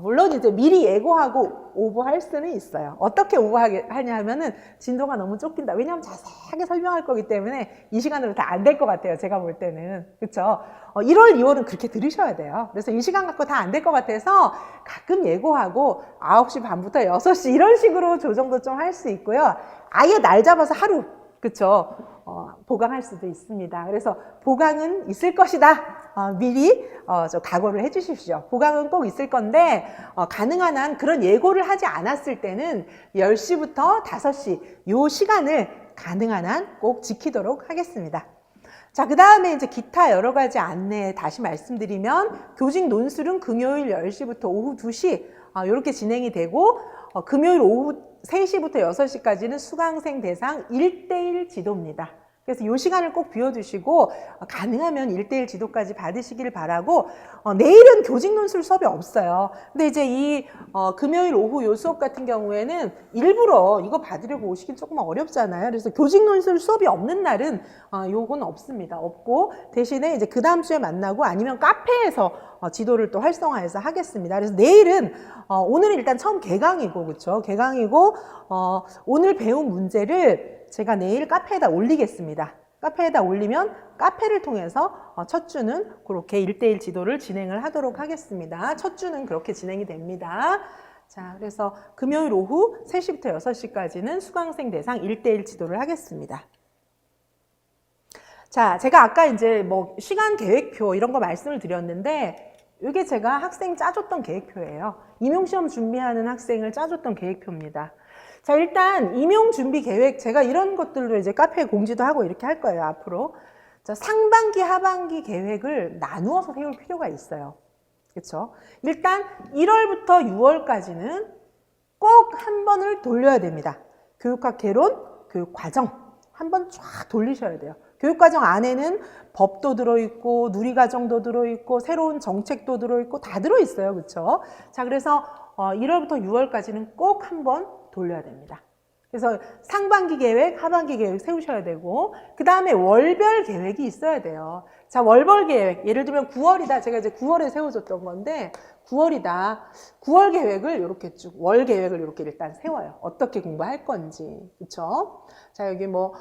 물론 이제 미리 예고하고 오버할 수는 있어요. 어떻게 오버하냐 하면은 진도가 너무 쫓긴다. 왜냐하면 자세하게 설명할 거기 때문에 이 시간으로 다 안 될 것 같아요. 제가 볼 때는. 그렇죠? 1월, 2월은 그렇게 들으셔야 돼요. 그래서 이 시간 갖고 다 안 될 것 같아서 가끔 예고하고 9시 반부터 6시 이런 식으로 조정도 좀 할 수 있고요. 아예 날 잡아서 하루, 그렇죠? 보강할 수도 있습니다. 그래서 보강은 있을 것이다. 미리 각오를 해 주십시오. 보강은 꼭 있을 건데 가능한 한 그런 예고를 하지 않았을 때는 10시부터 5시 요 시간을 가능한 한 꼭 지키도록 하겠습니다. 자, 그 다음에 이제 기타 여러 가지 안내 다시 말씀드리면, 교직 논술은 금요일 10시부터 오후 2시 이렇게 진행이 되고, 금요일 오후 3시부터 6시까지는 수강생 대상 1:1 지도입니다. 그래서 이 시간을 꼭 비워두시고 가능하면 1:1 지도까지 받으시길 바라고 내일은 교직 논술 수업이 없어요. 근데 이제 이 금요일 오후 요 수업 같은 경우에는 일부러 이거 받으려고 오시긴 조금 어렵잖아요. 그래서 교직 논술 수업이 없는 날은 요건 없습니다. 없고 대신에 이제 그 다음 주에 만나고 아니면 카페에서 지도를 또 활성화해서 하겠습니다. 그래서 내일은 오늘은 일단 처음 개강이고 그렇죠? 개강이고 오늘 배운 문제를 제가 내일 카페에다 올리겠습니다. 카페에다 올리면 카페를 통해서 첫 주는 그렇게 1:1 지도를 진행을 하도록 하겠습니다. 첫 주는 그렇게 진행이 됩니다. 자, 그래서 금요일 오후 3시부터 6시까지는 수강생 대상 1:1 지도를 하겠습니다. 자, 제가 아까 이제 뭐 시간 계획표 이런 거 말씀을 드렸는데 이게 제가 학생 짜줬던 계획표예요. 임용시험 준비하는 학생을 짜줬던 계획표입니다. 자, 일단 임용 준비 계획 제가 이런 것들도 이제 카페에 공지도 하고 이렇게 할 거예요, 앞으로. 자, 상반기, 하반기 계획을 나누어서 세울 필요가 있어요. 그렇죠? 일단 1월부터 6월까지는 꼭 한 번을 돌려야 됩니다. 교육학 개론, 교육과정 한 번 쫙 돌리셔야 돼요. 교육과정 안에는 법도 들어있고 누리과정도 들어있고 새로운 정책도 들어있고 다 들어있어요. 그렇죠? 자, 그래서 1월부터 6월까지는 꼭 한 번 돌려야 됩니다. 그래서 상반기 계획, 하반기 계획 세우셔야 되고 그 다음에 월별 계획이 있어야 돼요. 자, 월별 계획, 예를 들면 9월이다. 제가 이제 9월에 세워줬던 건데 9월이다. 9월 계획을 이렇게 쭉, 월 계획을 이렇게 일단 세워요. 어떻게 공부할 건지, 그렇죠? 자, 여기 뭐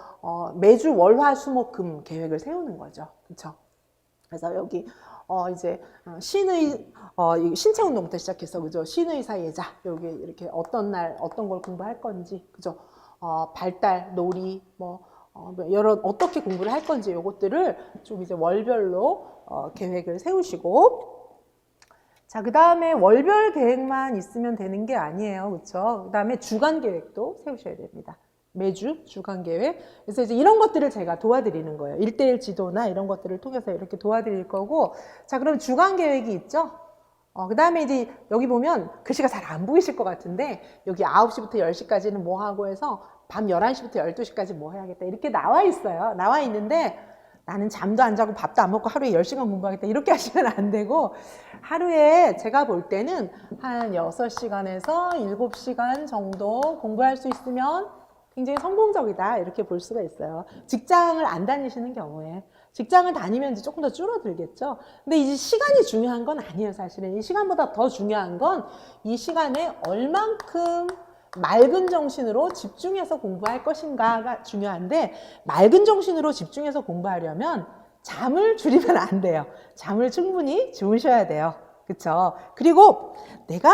매주 월, 화, 수, 목, 금 계획을 세우는 거죠, 그렇죠? 그래서 여기 이제 신체 운동부터 시작해서 그죠? 신의사 예자 여기 이렇게 어떤 날 어떤 걸 공부할 건지 그죠? 발달, 놀이 뭐 여러 어떻게 공부를 할 건지 요것들을 좀 이제 월별로 계획을 세우시고 자, 그 다음에 월별 계획만 있으면 되는 게 아니에요. 그렇죠? 그 다음에 주간 계획도 세우셔야 됩니다. 매주 주간 계획. 그래서 이제 이런 것들을 제가 도와드리는 거예요. 1:1 지도나 이런 것들을 통해서 이렇게 도와드릴 거고. 자, 그럼 주간 계획이 있죠? 그 다음에 이제 여기 보면 글씨가 잘 안 보이실 것 같은데 여기 9시부터 10시까지는 뭐 하고 해서 밤 11시부터 12시까지 뭐 해야겠다. 이렇게 나와 있어요. 나와 있는데 나는 잠도 안 자고 밥도 안 먹고 하루에 10시간 공부하겠다. 이렇게 하시면 안 되고 하루에 제가 볼 때는 한 6시간에서 7시간 정도 공부할 수 있으면 굉장히 성공적이다 이렇게 볼 수가 있어요. 직장을 안 다니시는 경우에 직장을 다니면 이제 조금 더 줄어들겠죠. 근데 이제 시간이 중요한 건 아니에요. 사실은 이 시간보다 더 중요한 건 이 시간에 얼만큼 맑은 정신으로 집중해서 공부할 것인가가 중요한데 may은 정신으로 집중해서 공부하려면 잠을 줄이면 안 돼요. 잠을 충분히 주무셔야 돼요. 그렇죠? 그리고 내가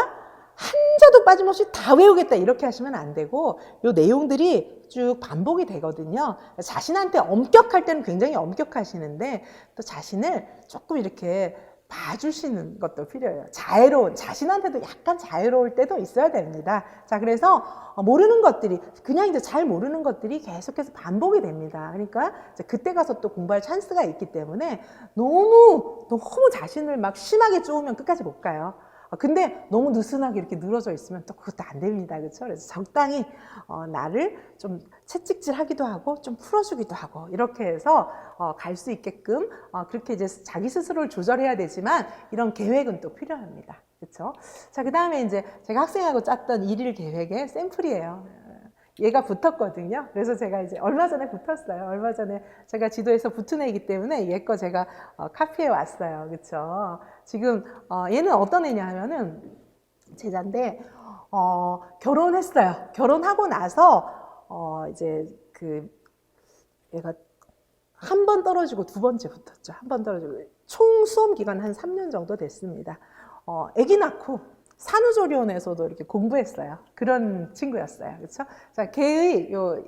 한자도 빠짐없이 다 외우겠다 이렇게 하시면 안 되고 요 내용들이 쭉 반복이 되거든요. 자신한테 엄격할 때는 굉장히 엄격하시는데 또 자신을 조금 이렇게 봐주시는 것도 필요해요. 자애로운, 자신한테도 약간 자유로울 때도 있어야 됩니다. 자, 그래서 모르는 것들이, 그냥 이제 잘 모르는 것들이 계속해서 반복이 됩니다. 그러니까 이제 그때 가서 또 공부할 찬스가 있기 때문에 너무 자신을 막 심하게 쪼으면 끝까지 못 가요. 근데 너무 느슨하게 이렇게 늘어져 있으면 또 그것도 안 됩니다. 그렇죠? 그래서 적당히 나를 좀 채찍질하기도 하고 좀 풀어주기도 하고 이렇게 해서 갈 수 있게끔 그렇게 이제 자기 스스로를 조절해야 되지만 이런 계획은 또 필요합니다. 그렇죠? 자, 그 다음에 이제 제가 학생하고 짰던 1일 계획의 샘플이에요. 얘가 붙었거든요. 그래서 제가 이제 얼마 전에 붙었어요. 얼마 전에 제가 지도에서 붙은 애이기 때문에 얘 거 제가 카피해 왔어요. 그렇죠? 지금 얘는 어떤 애냐 하면은 제자인데 결혼했어요. 결혼하고 나서 이제 얘가 한 번 떨어지고 두 번째 붙었죠. 한 번 떨어지고 총 수험 기간 한 3년 정도 됐습니다. 아기 낳고 산후조리원에서도 이렇게 공부했어요. 그런 친구였어요. 그렇죠? 자, 걔의 요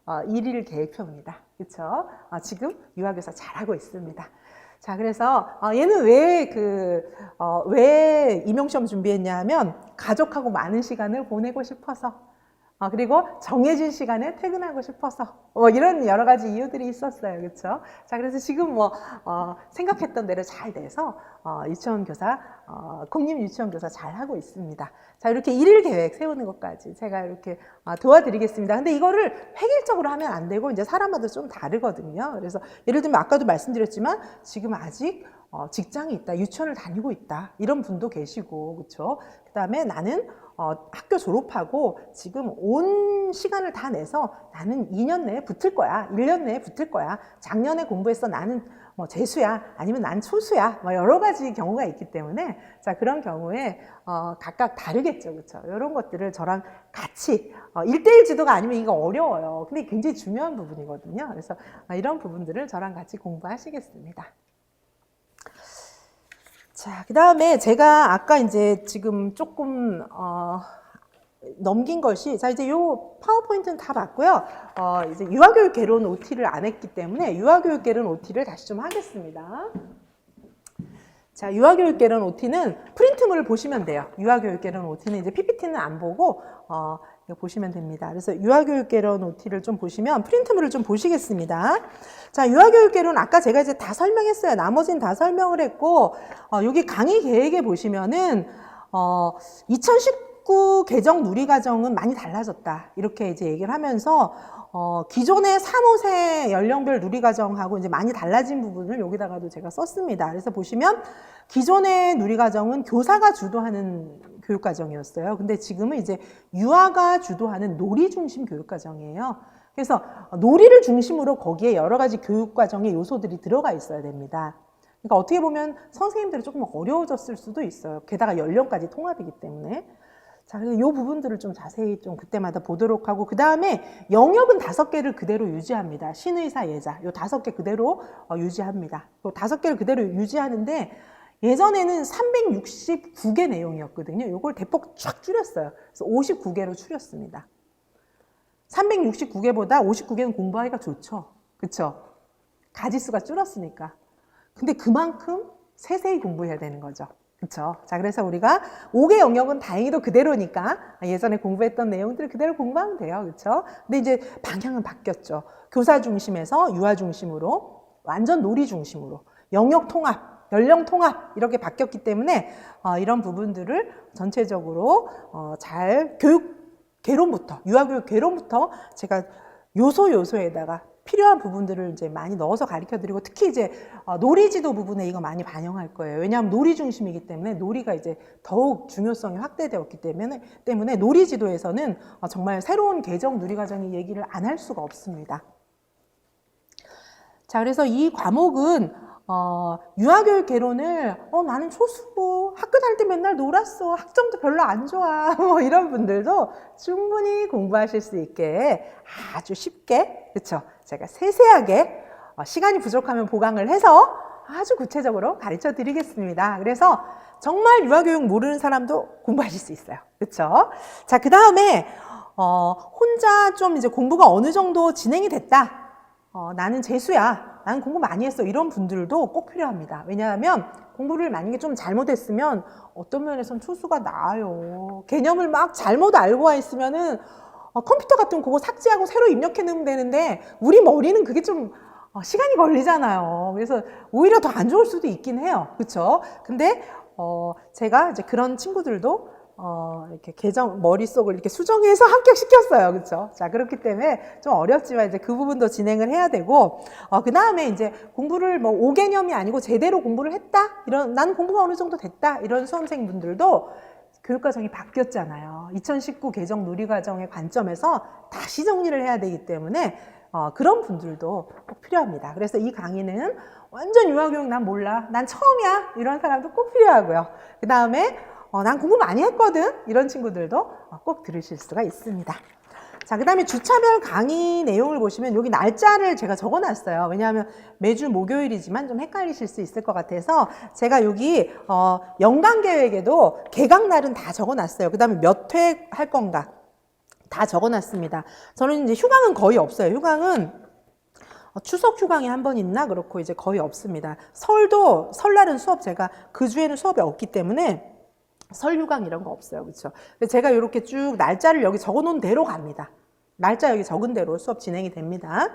1일 계획표입니다. 그렇죠? 지금 유아교사 잘하고 있습니다. 자, 그래서 얘는 왜 임용시험 준비했냐 하면 가족하고 많은 시간을 보내고 싶어서 그리고 정해진 시간에 퇴근하고 싶어서 이런 여러 가지 이유들이 있었어요. 그렇죠? 자, 그래서 지금 생각했던 대로 잘 돼서 유치원 교사, 공립 유치원 교사 잘 하고 있습니다. 자, 이렇게 일일 계획 세우는 것까지 제가 이렇게 도와드리겠습니다. 근데 이거를 획일적으로 하면 안 되고 이제 사람마다 좀 다르거든요. 그래서 예를 들면 아까도 말씀드렸지만 지금 아직 직장이 있다, 유치원을 다니고 있다 이런 분도 계시고, 그렇죠? 그다음에 나는 학교 졸업하고 지금 온 시간을 다 내서 나는 2년 내에 붙을 거야, 1년 내에 붙을 거야, 작년에 공부해서 나는 재수야, 아니면 난 초수야, 여러 가지 경우가 있기 때문에, 자, 그런 경우에 각각 다르겠죠, 그렇죠? 이런 것들을 저랑 같이 1대1 지도가 아니면 이거 어려워요. 근데 굉장히 중요한 부분이거든요. 그래서 이런 부분들을 저랑 같이 공부하시겠습니다. 자, 그 다음에 제가 아까 이제 지금 조금 넘긴 것이, 자, 이제 요 파워포인트는 다 봤고요. 이제 유아교육 개론 OT를 안 했기 때문에 유아교육 개론 OT를 다시 좀 하겠습니다. 자, 유아교육 개론 OT는 프린트물을 보시면 돼요. 유아교육 개론 OT는 이제 PPT는 안 보고 이거 보시면 됩니다. 그래서 유아교육 개론 OT를 좀 보시면 프린트물을 좀 보시겠습니다. 자, 유아교육 개론 아까 제가 이제 다 설명했어요. 나머지는 다 설명을 했고, 여기 강의 계획에 보시면은 2019 개정 누리과정은 많이 달라졌다, 이렇게 이제 얘기를 하면서 기존의 3, 5세 연령별 누리과정하고 이제 많이 달라진 부분을 여기다가도 제가 썼습니다. 그래서 보시면 기존의 누리과정은 교사가 주도하는 교육과정이었어요. 근데 지금은 이제 유아가 주도하는 놀이 중심 교육과정이에요. 그래서 놀이를 중심으로 거기에 여러 가지 교육과정의 요소들이 들어가 있어야 됩니다. 그러니까 어떻게 보면 선생님들이 조금 어려워졌을 수도 있어요. 게다가 연령까지 통합이기 때문에. 자, 그래서 이 부분들을 좀 자세히 좀 그때마다 보도록 하고, 그 다음에 영역은 5개를 그대로 유지합니다. 신의사, 예자, 요 5개 그대로 유지합니다. 요 5개를 그대로 유지하는데, 예전에는 369개 내용이었거든요. 요걸 대폭 쫙 줄였어요. 그래서 59개로 줄였습니다. 369개보다 59개는 공부하기가 좋죠. 그쵸? 가지수가 줄었으니까. 근데 그만큼 세세히 공부해야 되는 거죠. 그쵸? 자, 그래서 우리가 5개 영역은 다행히도 그대로니까 예전에 공부했던 내용들을 그대로 공부하면 돼요. 그쵸? 근데 이제 방향은 바뀌었죠. 교사 중심에서 유아 중심으로, 완전 놀이 중심으로, 영역 통합, 연령 통합 이렇게 바뀌었기 때문에 이런 부분들을 전체적으로 잘 교육 개론부터, 유아교육 개론부터 제가 요소에다가 필요한 부분들을 이제 많이 넣어서 가르쳐 드리고, 특히 이제 놀이지도 부분에 이거 많이 반영할 거예요. 왜냐하면 놀이 중심이기 때문에 놀이가 이제 더욱 중요성이 확대되었기 때문에 놀이지도에서는 정말 새로운 개정 누리과정의 얘기를 안 할 수가 없습니다. 자, 그래서 이 과목은 유아교육 개론을 나는 초수고 학교 다닐 때 맨날 놀았어, 학점도 별로 안 좋아, 이런 분들도 충분히 공부하실 수 있게 아주 쉽게, 그렇죠? 제가 세세하게 시간이 부족하면 보강을 해서 아주 구체적으로 가르쳐 드리겠습니다. 그래서 정말 유아교육 모르는 사람도 공부하실 수 있어요. 그렇죠? 자, 그 다음에 혼자 좀 이제 공부가 어느 정도 진행이 됐다, 나는 재수야, 나는 공부 많이 했어, 이런 분들도 꼭 필요합니다. 왜냐하면 공부를 만약에 좀 잘못했으면 어떤 면에서는 초수가 나아요. 개념을 막 잘못 알고 와 있으면은 컴퓨터 같은 거 그거 삭제하고 새로 입력해 넣으면 되는데 우리 머리는 그게 좀 시간이 걸리잖아요. 그래서 오히려 더 안 좋을 수도 있긴 해요. 그렇죠? 근데 제가 이제 그런 친구들도 이렇게 머릿속을 이렇게 수정해서 합격시켰어요. 그렇죠? 자, 그렇기 때문에 좀 어렵지만 이제 그 부분도 진행을 해야 되고, 그 다음에 이제 공부를 5개념이 아니고 제대로 공부를 했다? 나는 공부가 어느 정도 됐다? 이런 수험생분들도 교육과정이 바뀌었잖아요. 2019 개정 누리과정의 관점에서 다시 정리를 해야 되기 때문에 그런 분들도 꼭 필요합니다. 그래서 이 강의는 완전 유아교육 난 몰라, 난 처음이야, 이런 사람도 꼭 필요하고요. 그 다음에 난 공부 많이 했거든, 이런 친구들도 꼭 들으실 수가 있습니다. 자, 그 다음에 주차별 강의 내용을 보시면 여기 날짜를 제가 적어놨어요. 왜냐하면 매주 목요일이지만 좀 헷갈리실 수 있을 것 같아서 제가 여기 연간 계획에도 개강날은 다 적어놨어요. 그 다음에 몇 회 할 건가 다 적어놨습니다. 저는 이제 휴강은 거의 없어요. 휴강은 추석 휴강이 한 번 있나 그렇고 이제 거의 없습니다. 설날은 제가 그 주에는 수업이 없기 때문에 설휴강 이런 거 없어요. 그렇죠? 제가 이렇게 쭉 날짜를 여기 적어 놓은 대로 갑니다. 날짜 여기 적은 대로 수업 진행이 됩니다.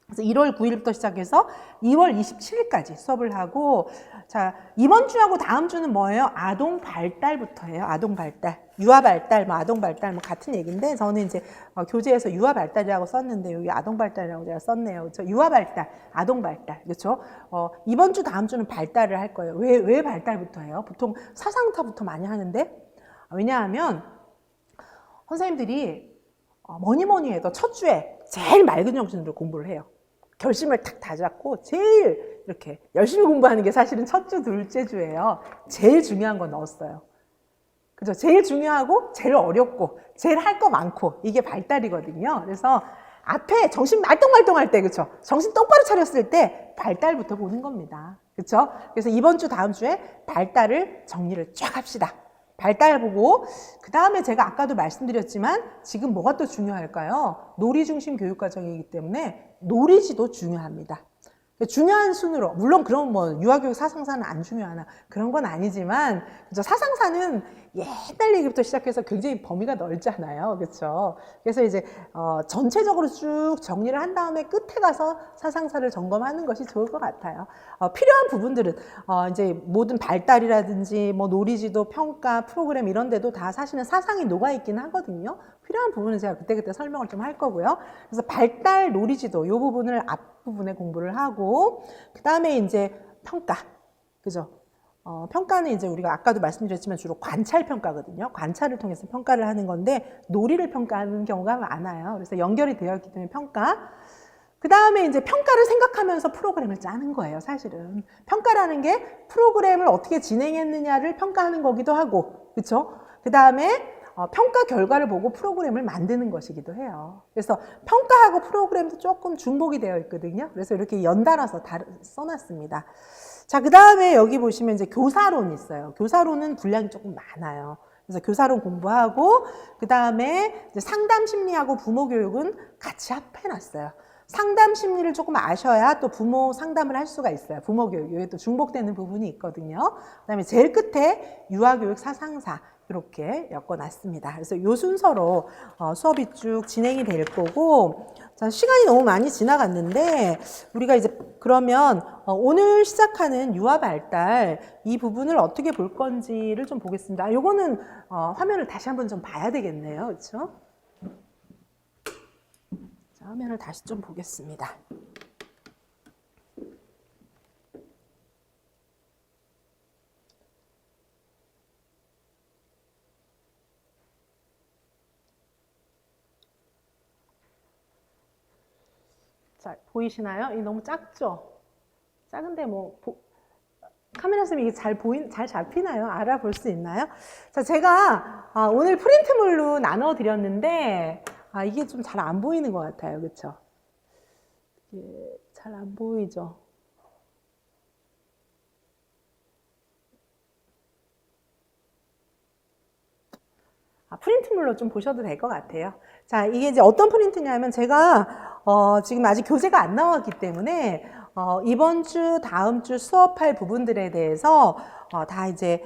그래서 1월 9일부터 시작해서 2월 27일까지 수업을 하고, 자, 이번 주하고 다음 주는 뭐예요? 아동 발달부터예요. 아동 발달. 유아 발달, 뭐 아동 발달, 뭐 같은 얘기인데, 저는 이제 교재에서 유아 발달이라고 썼는데, 여기 아동 발달이라고 제가 썼네요. 그렇죠? 유아 발달, 아동 발달. 그렇죠? 이번 주, 다음 주는 발달을 할 거예요. 왜 발달부터 해요? 보통 사상타부터 많이 하는데, 왜냐하면 선생님들이 뭐니 해도 첫 주에 제일 맑은 정신으로 공부를 해요. 결심을 탁 다잡고 제일 이렇게 열심히 공부하는 게 사실은 첫 주, 둘째 주예요. 제일 중요한 거 넣었어요. 그죠? 제일 중요하고 제일 어렵고 제일 할 거 많고 이게 발달이거든요. 그래서 앞에 정신 말똥말똥할 때, 그렇죠? 정신 똑바로 차렸을 때 발달부터 보는 겁니다. 그렇죠? 그래서 이번 주, 다음 주에 발달을 정리를 쫙 합시다. 발달 보고, 그 다음에 제가 아까도 말씀드렸지만 지금 뭐가 또 중요할까요? 놀이 중심 교육 과정이기 때문에 놀이지도 중요합니다. 중요한 순으로, 물론 그런 뭐 유아교육 사상사는 안 중요하나 그런 건 아니지만, 그죠? 사상사는 옛날 얘기부터 시작해서 굉장히 범위가 넓잖아요. 그렇죠? 그래서 이제 전체적으로 쭉 정리를 한 다음에 끝에 가서 사상사를 점검하는 것이 좋을 것 같아요. 필요한 부분들은 이제 모든 발달이라든지 뭐 놀이지도, 평가, 프로그램 이런 데도 다 사실은 사상이 녹아 있긴 하거든요. 필요한 부분은 제가 그때그때 설명을 좀 할 거고요. 그래서 발달 놀이지도 이 부분을 앞부분에 공부를 하고, 그 다음에 이제 평가, 그죠? 평가는 이제 우리가 아까도 말씀드렸지만 주로 관찰 평가거든요. 관찰을 통해서 평가를 하는 건데 놀이를 평가하는 경우가 많아요. 그래서 연결이 되어 있기 때문에 평가. 그 다음에 이제 평가를 생각하면서 프로그램을 짜는 거예요, 사실은. 평가라는 게 프로그램을 어떻게 진행했느냐를 평가하는 거기도 하고, 그렇죠? 그 다음에 평가 결과를 보고 프로그램을 만드는 것이기도 해요. 그래서 평가하고 프로그램도 조금 중복이 되어 있거든요. 그래서 이렇게 연달아서 써놨습니다. 자, 그 다음에 여기 보시면 이제 교사론이 있어요. 교사론은 분량이 조금 많아요. 그래서 교사론 공부하고, 그 다음에 상담 심리하고 부모 교육은 같이 합해놨어요. 상담 심리를 조금 아셔야 또 부모 상담을 할 수가 있어요. 부모 교육, 여기 또 중복되는 부분이 있거든요. 그 다음에 제일 끝에 유아교육 사상사 이렇게 엮어놨습니다. 그래서 이 순서로 수업이 쭉 진행이 될 거고, 자, 시간이 너무 많이 지나갔는데 우리가 이제 그러면 오늘 시작하는 유아 발달 이 부분을 어떻게 볼 건지를 좀 보겠습니다. 요거는 화면을 다시 한번 좀 봐야 되겠네요. 그렇죠? 자, 화면을 다시 좀 보겠습니다. 자, 보이시나요? 이 너무 작죠? 작은데 뭐 카메라 쌤이 이게 잘 잡히나요? 알아볼 수 있나요? 자, 제가 오늘 프린트물로 나눠 드렸는데 이게 좀 잘 안 보이는 것 같아요. 그렇죠? 잘 안 보이죠? 프린트물로 좀 보셔도 될 것 같아요. 자, 이게 이제 어떤 프린트냐면 제가 지금 아직 교재가 안 나왔기 때문에 이번 주, 다음 주 수업할 부분들에 대해서 다 이제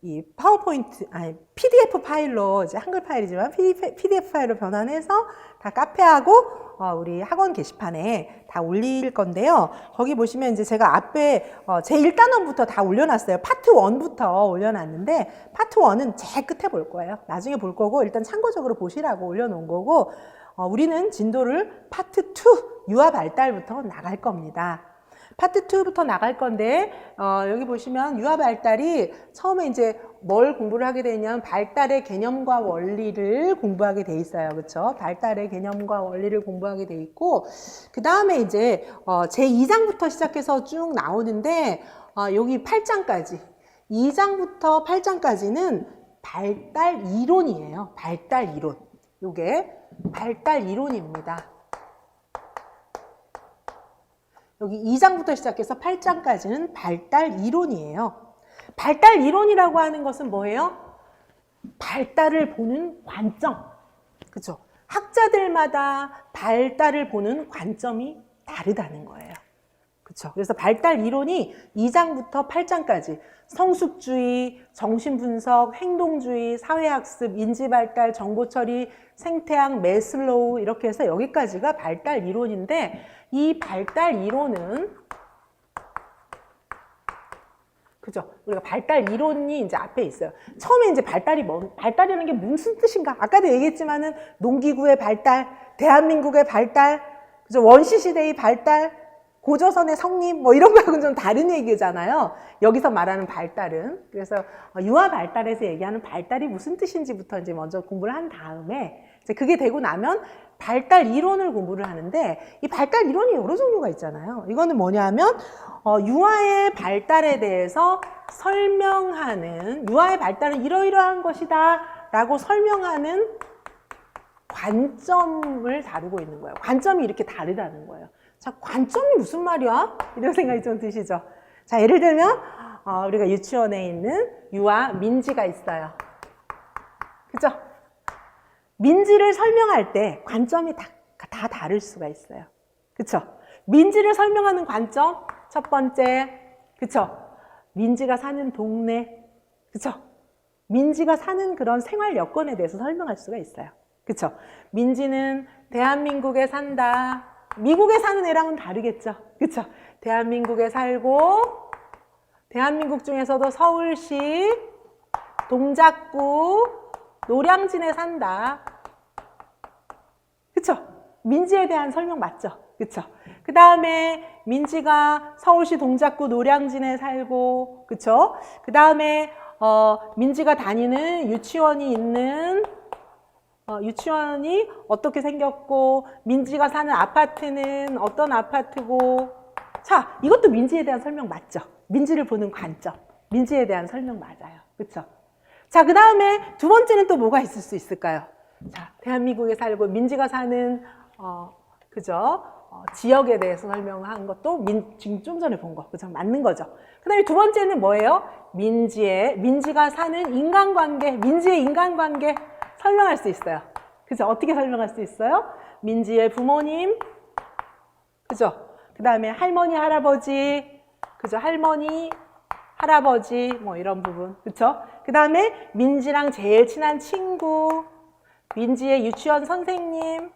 이 파워포인트, 아니 PDF 파일로, 이제 한글 파일이지만 PDF 파일로 변환해서 다 카페하고 우리 학원 게시판에 다 올릴 건데요. 거기 보시면 이제 제가 앞에 제 1단원부터 다 올려놨어요. 파트 1부터 올려놨는데 파트 1은 제일 끝에 볼 거예요. 나중에 볼 거고 일단 참고적으로 보시라고 올려놓은 거고, 우리는 진도를 파트 2 유아 발달부터 나갈 겁니다. 파트 2부터 나갈 건데 여기 보시면 유아 발달이 처음에 이제 뭘 공부를 하게 되냐면 발달의 개념과 원리를 공부하게 돼 있어요. 그렇죠? 발달의 개념과 원리를 공부하게 돼 있고, 그 다음에 이제 제 2장부터 시작해서 쭉 나오는데 여기 8장까지 2장부터 8장까지는 발달 이론이에요. 발달 이론. 요게 발달 이론입니다. 여기 2장부터 시작해서 8장까지는 발달 이론이에요. 발달 이론이라고 하는 것은 뭐예요? 발달을 보는 관점. 그죠? 학자들마다 발달을 보는 관점이 다르다는 거예요. 그쵸. 그래서 발달 이론이 2장부터 8장까지 성숙주의, 정신분석, 행동주의, 사회학습, 인지발달, 정보처리, 생태학, 매슬로우 이렇게 해서 여기까지가 발달 이론인데 이 발달 이론은 그죠? 우리가 발달 이론이 이제 앞에 있어요. 처음에 이제 발달이라는 게 무슨 뜻인가? 아까도 얘기했지만은 농기구의 발달, 대한민국의 발달, 그죠? 원시시대의 발달, 고조선의 성립, 뭐 이런 거하고는 좀 다른 얘기잖아요. 여기서 말하는 발달은. 그래서 유아 발달에서 얘기하는 발달이 무슨 뜻인지부터 이제 먼저 공부를 한 다음에 이제 그게 되고 나면 발달 이론을 공부를 하는데 이 발달 이론이 여러 종류가 있잖아요. 이거는 뭐냐면 유아의 발달에 대해서 설명하는 유아의 발달은 이러이러한 것이다 라고 설명하는 관점을 다루고 있는 거예요. 관점이 이렇게 다르다는 거예요. 자, 관점이 무슨 말이야? 이런 생각이 좀 드시죠? 자, 예를 들면 우리가 유치원에 있는 유아 민지가 있어요. 그죠? 민지를 설명할 때 관점이 다 다를 수가 있어요. 그쵸? 민지를 설명하는 관점, 첫 번째, 그쵸? 민지가 사는 동네, 그쵸? 민지가 사는 그런 생활 여건에 대해서 설명할 수가 있어요. 그쵸? 민지는 대한민국에 산다. 미국에 사는 애랑은 다르겠죠. 그쵸? 대한민국에 살고, 대한민국 중에서도 서울시, 동작구, 노량진에 산다. 그쵸? 민지에 대한 설명 맞죠? 그쵸? 그 다음에 민지가 서울시 동작구 노량진에 살고, 그쵸? 그 다음에 민지가 다니는 유치원이 있는 유치원이 어떻게 생겼고, 민지가 사는 아파트는 어떤 아파트고. 자, 이것도 민지에 대한 설명 맞죠? 민지를 보는 관점, 민지에 대한 설명 맞아요. 그쵸? 자, 그 다음에 두 번째는 또 뭐가 있을 수 있을까요? 자, 대한민국에 살고 민지가 사는 그죠? 지역에 대해서 설명한 것도 지금 좀 전에 본 거, 그죠? 맞는 거죠. 그 다음에 두 번째는 뭐예요? 민지가 사는 인간관계, 민지의 인간관계 설명할 수 있어요. 그죠? 어떻게 설명할 수 있어요? 민지의 부모님, 그죠? 그 다음에 할머니, 할아버지, 그죠? 할머니, 할아버지, 뭐 이런 부분, 그쵸? 그 다음에 민지랑 제일 친한 친구, 민지의 유치원 선생님,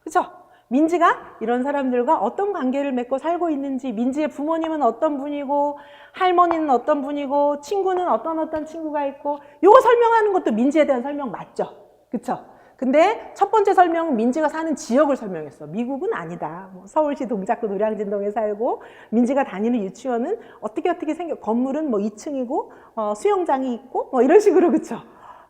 그쵸? 민지가 이런 사람들과 어떤 관계를 맺고 살고 있는지, 민지의 부모님은 어떤 분이고, 할머니는 어떤 분이고, 친구는 어떤 친구가 있고, 요거 설명하는 것도 민지에 대한 설명 맞죠? 그쵸? 근데 첫 번째 설명은 민지가 사는 지역을 설명했어. 미국은 아니다. 서울시 동작구 노량진동에 살고, 민지가 다니는 유치원은 어떻게 생겨, 건물은 뭐 2층이고, 수영장이 있고, 뭐 이런 식으로, 그쵸?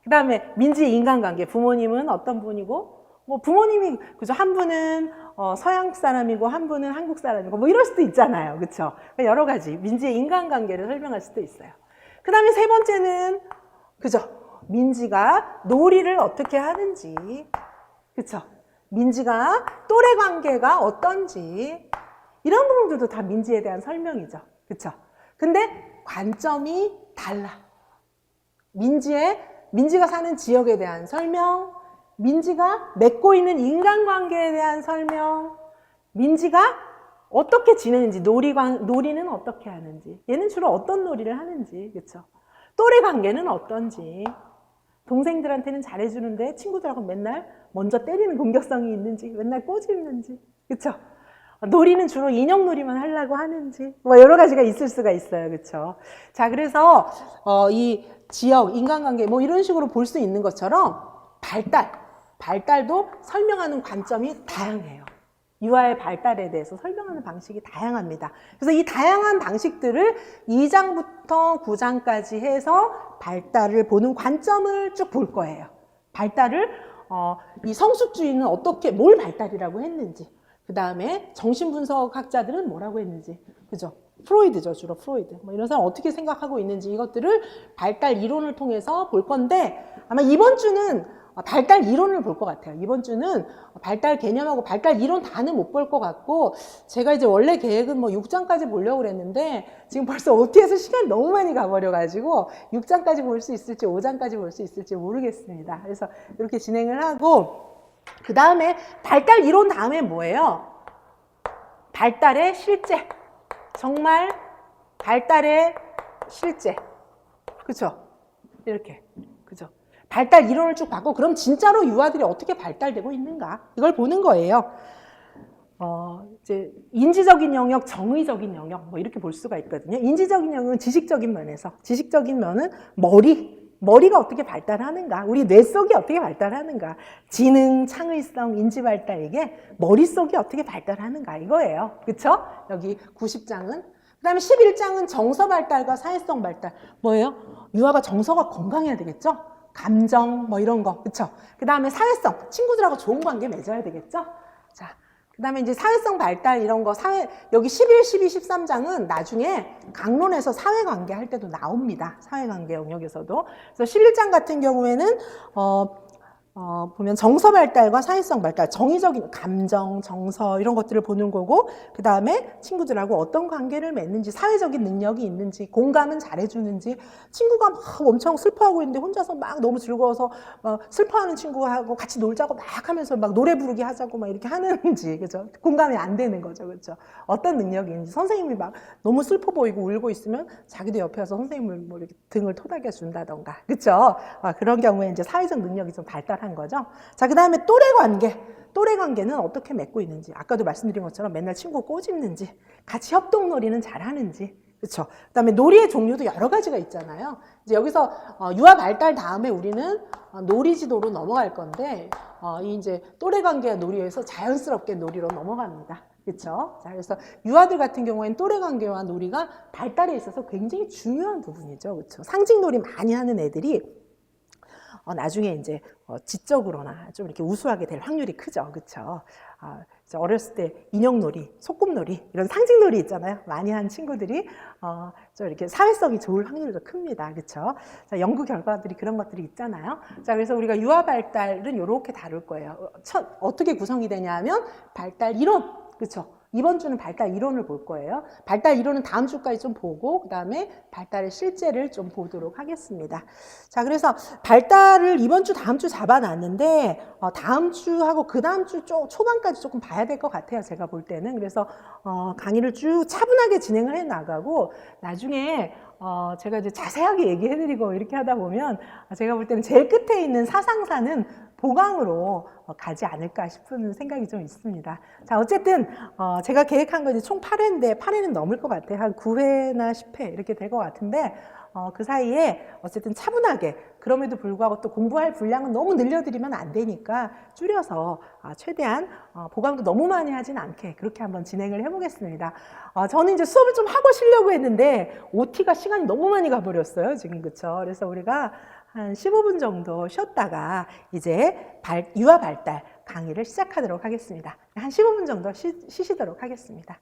그 다음에 민지의 인간관계, 부모님은 어떤 분이고, 뭐 부모님이, 그죠? 한 분은 서양 사람이고, 한 분은 한국 사람이고, 뭐 이럴 수도 있잖아요. 그쵸? 여러 가지 민지의 인간관계를 설명할 수도 있어요. 그 다음에 세 번째는, 그죠? 민지가 놀이를 어떻게 하는지, 그쵸? 민지가 또래 관계가 어떤지, 이런 부분들도 다 민지에 대한 설명이죠. 그쵸? 근데 관점이 달라. 민지가 사는 지역에 대한 설명, 민지가 맺고 있는 인간관계에 대한 설명, 민지가 어떻게 지내는지, 놀이는 어떻게 하는지, 얘는 주로 어떤 놀이를 하는지, 그쵸? 또래 관계는 어떤지, 동생들한테는 잘해주는데 친구들하고 맨날 먼저 때리는 공격성이 있는지, 맨날 꼬집는지, 그쵸? 놀이는 주로 인형놀이만 하려고 하는지, 뭐 여러 가지가 있을 수가 있어요. 그쵸? 자, 그래서 이 지역, 인간관계 뭐 이런 식으로 볼 수 있는 것처럼 발달도 설명하는 관점이 다양해요. 유아의 발달에 대해서 설명하는 방식이 다양합니다. 그래서 이 다양한 방식들을 2장부터 9장까지 해서 발달을 보는 관점을 쭉 볼 거예요. 발달을 이 성숙주의는 뭘 발달이라고 했는지, 그 다음에 정신분석학자들은 뭐라고 했는지, 그죠? 프로이드죠, 주로 프로이드. 뭐 이런 사람 어떻게 생각하고 있는지 이것들을 발달 이론을 통해서 볼 건데, 아마 이번 주는 발달 이론을 볼 것 같아요. 이번 주는 발달 개념하고 발달 이론 다는 못 볼 것 같고, 제가 이제 원래 계획은 뭐 6장까지 보려고 그랬는데 지금 벌써 OT에서 시간이 너무 많이 가버려가지고 6장까지 볼 수 있을지 5장까지 볼 수 있을지 모르겠습니다. 그래서 이렇게 진행을 하고, 그 다음에 발달 이론 다음에 뭐예요? 발달의 실제. 정말 발달의 실제. 그쵸? 이렇게. 그죠? 발달 이론을 쭉 봤고, 그럼 진짜로 유아들이 어떻게 발달되고 있는가? 이걸 보는 거예요. 이제 인지적인 영역, 정의적인 영역, 뭐 이렇게 볼 수가 있거든요. 인지적인 영역은 지식적인 면에서, 지식적인 면은 머리가 어떻게 발달하는가, 우리 뇌 속이 어떻게 발달하는가, 지능, 창의성, 인지 발달, 이게 머릿속이 어떻게 발달하는가 이거예요. 그쵸? 여기 90장은. 그 다음에 11장은 정서 발달과 사회성 발달. 뭐예요? 유아가 정서가 건강해야 되겠죠? 감정, 뭐 이런 거. 그쵸? 그 다음에 사회성, 친구들하고 좋은 관계 맺어야 되겠죠? 자. 그 다음에 이제 사회성 발달 이런 거, 여기 11, 12, 13장은 나중에 강론에서 사회관계 할 때도 나옵니다. 사회관계 영역에서도. 그래서 11장 같은 경우에는, 보면 정서 발달과 사회성 발달, 정의적인 감정, 정서 이런 것들을 보는 거고, 그 다음에 친구들하고 어떤 관계를 맺는지, 사회적인 능력이 있는지, 공감은 잘해주는지, 친구가 막 엄청 슬퍼하고 있는데 혼자서 막 너무 즐거워서 슬퍼하는 친구하고 같이 놀자고 막 하면서 막 노래 부르기 하자고 막 이렇게 하는지, 그죠? 공감이 안 되는 거죠, 그죠? 어떤 능력이 있는지, 선생님이 막 너무 슬퍼 보이고 울고 있으면 자기도 옆에 와서 선생님을 뭐 이렇게 등을 토닥여 준다던가, 그죠? 그런 경우에 이제 사회적 능력이 좀 발달한 거죠. 자, 그 다음에 또래 관계. 또래 관계는 어떻게 맺고 있는지, 아까도 말씀드린 것처럼 맨날 친구 꼬집는지, 같이 협동놀이는 잘하는지, 그렇죠? 그다음에 놀이의 종류도 여러 가지가 있잖아요. 이제 여기서 유아 발달 다음에 우리는 놀이지도로 넘어갈 건데, 이 이제 또래 관계와 놀이에서 자연스럽게 놀이로 넘어갑니다. 그렇죠? 자, 그래서 유아들 같은 경우에는 또래 관계와 놀이가 발달에 있어서 굉장히 중요한 부분이죠. 그렇죠? 상징놀이 많이 하는 애들이 나중에 이제 지적으로나 좀 이렇게 우수하게 될 확률이 크죠. 그렇죠? 어렸을 때 인형놀이, 소꿉놀이 이런 상징놀이 있잖아요. 많이 한 친구들이 좀 이렇게 사회성이 좋을 확률도 큽니다. 그렇죠? 자, 연구 결과들이 그런 것들이 있잖아요. 자, 그래서 우리가 유아 발달은 이렇게 다룰 거예요. 어떻게 구성이 되냐면 발달 이론, 그렇죠? 이번 주는 발달 이론을 볼 거예요. 발달 이론은 다음 주까지 좀 보고 그 다음에 발달의 실제를 좀 보도록 하겠습니다. 자, 그래서 발달을 이번 주 다음 주 잡아놨는데 다음 주하고 그 다음 주 초반까지 조금 봐야 될 것 같아요. 제가 볼 때는. 그래서 강의를 쭉 차분하게 진행을 해 나가고 나중에 제가 이제 자세하게 얘기해드리고 이렇게 하다 보면 제가 볼 때는 제일 끝에 있는 사상사는 보강으로 가지 않을까 싶은 생각이 좀 있습니다. 자, 어쨌든 제가 계획한 건 총 8회인데 8회는 넘을 것 같아요. 한 9회나 10회 이렇게 될 것 같은데 그 사이에 어쨌든 차분하게, 그럼에도 불구하고 또 공부할 분량은 너무 늘려드리면 안 되니까 줄여서 최대한 보강도 너무 많이 하진 않게 그렇게 한번 진행을 해보겠습니다. 저는 이제 수업을 좀 하고 쉬려고 했는데 OT가 시간이 너무 많이 가버렸어요 지금. 그쵸? 그래서 우리가 한 15분 정도 쉬었다가 이제 유아 발달 강의를 시작하도록 하겠습니다. 한 15분 정도 쉬시도록 하겠습니다.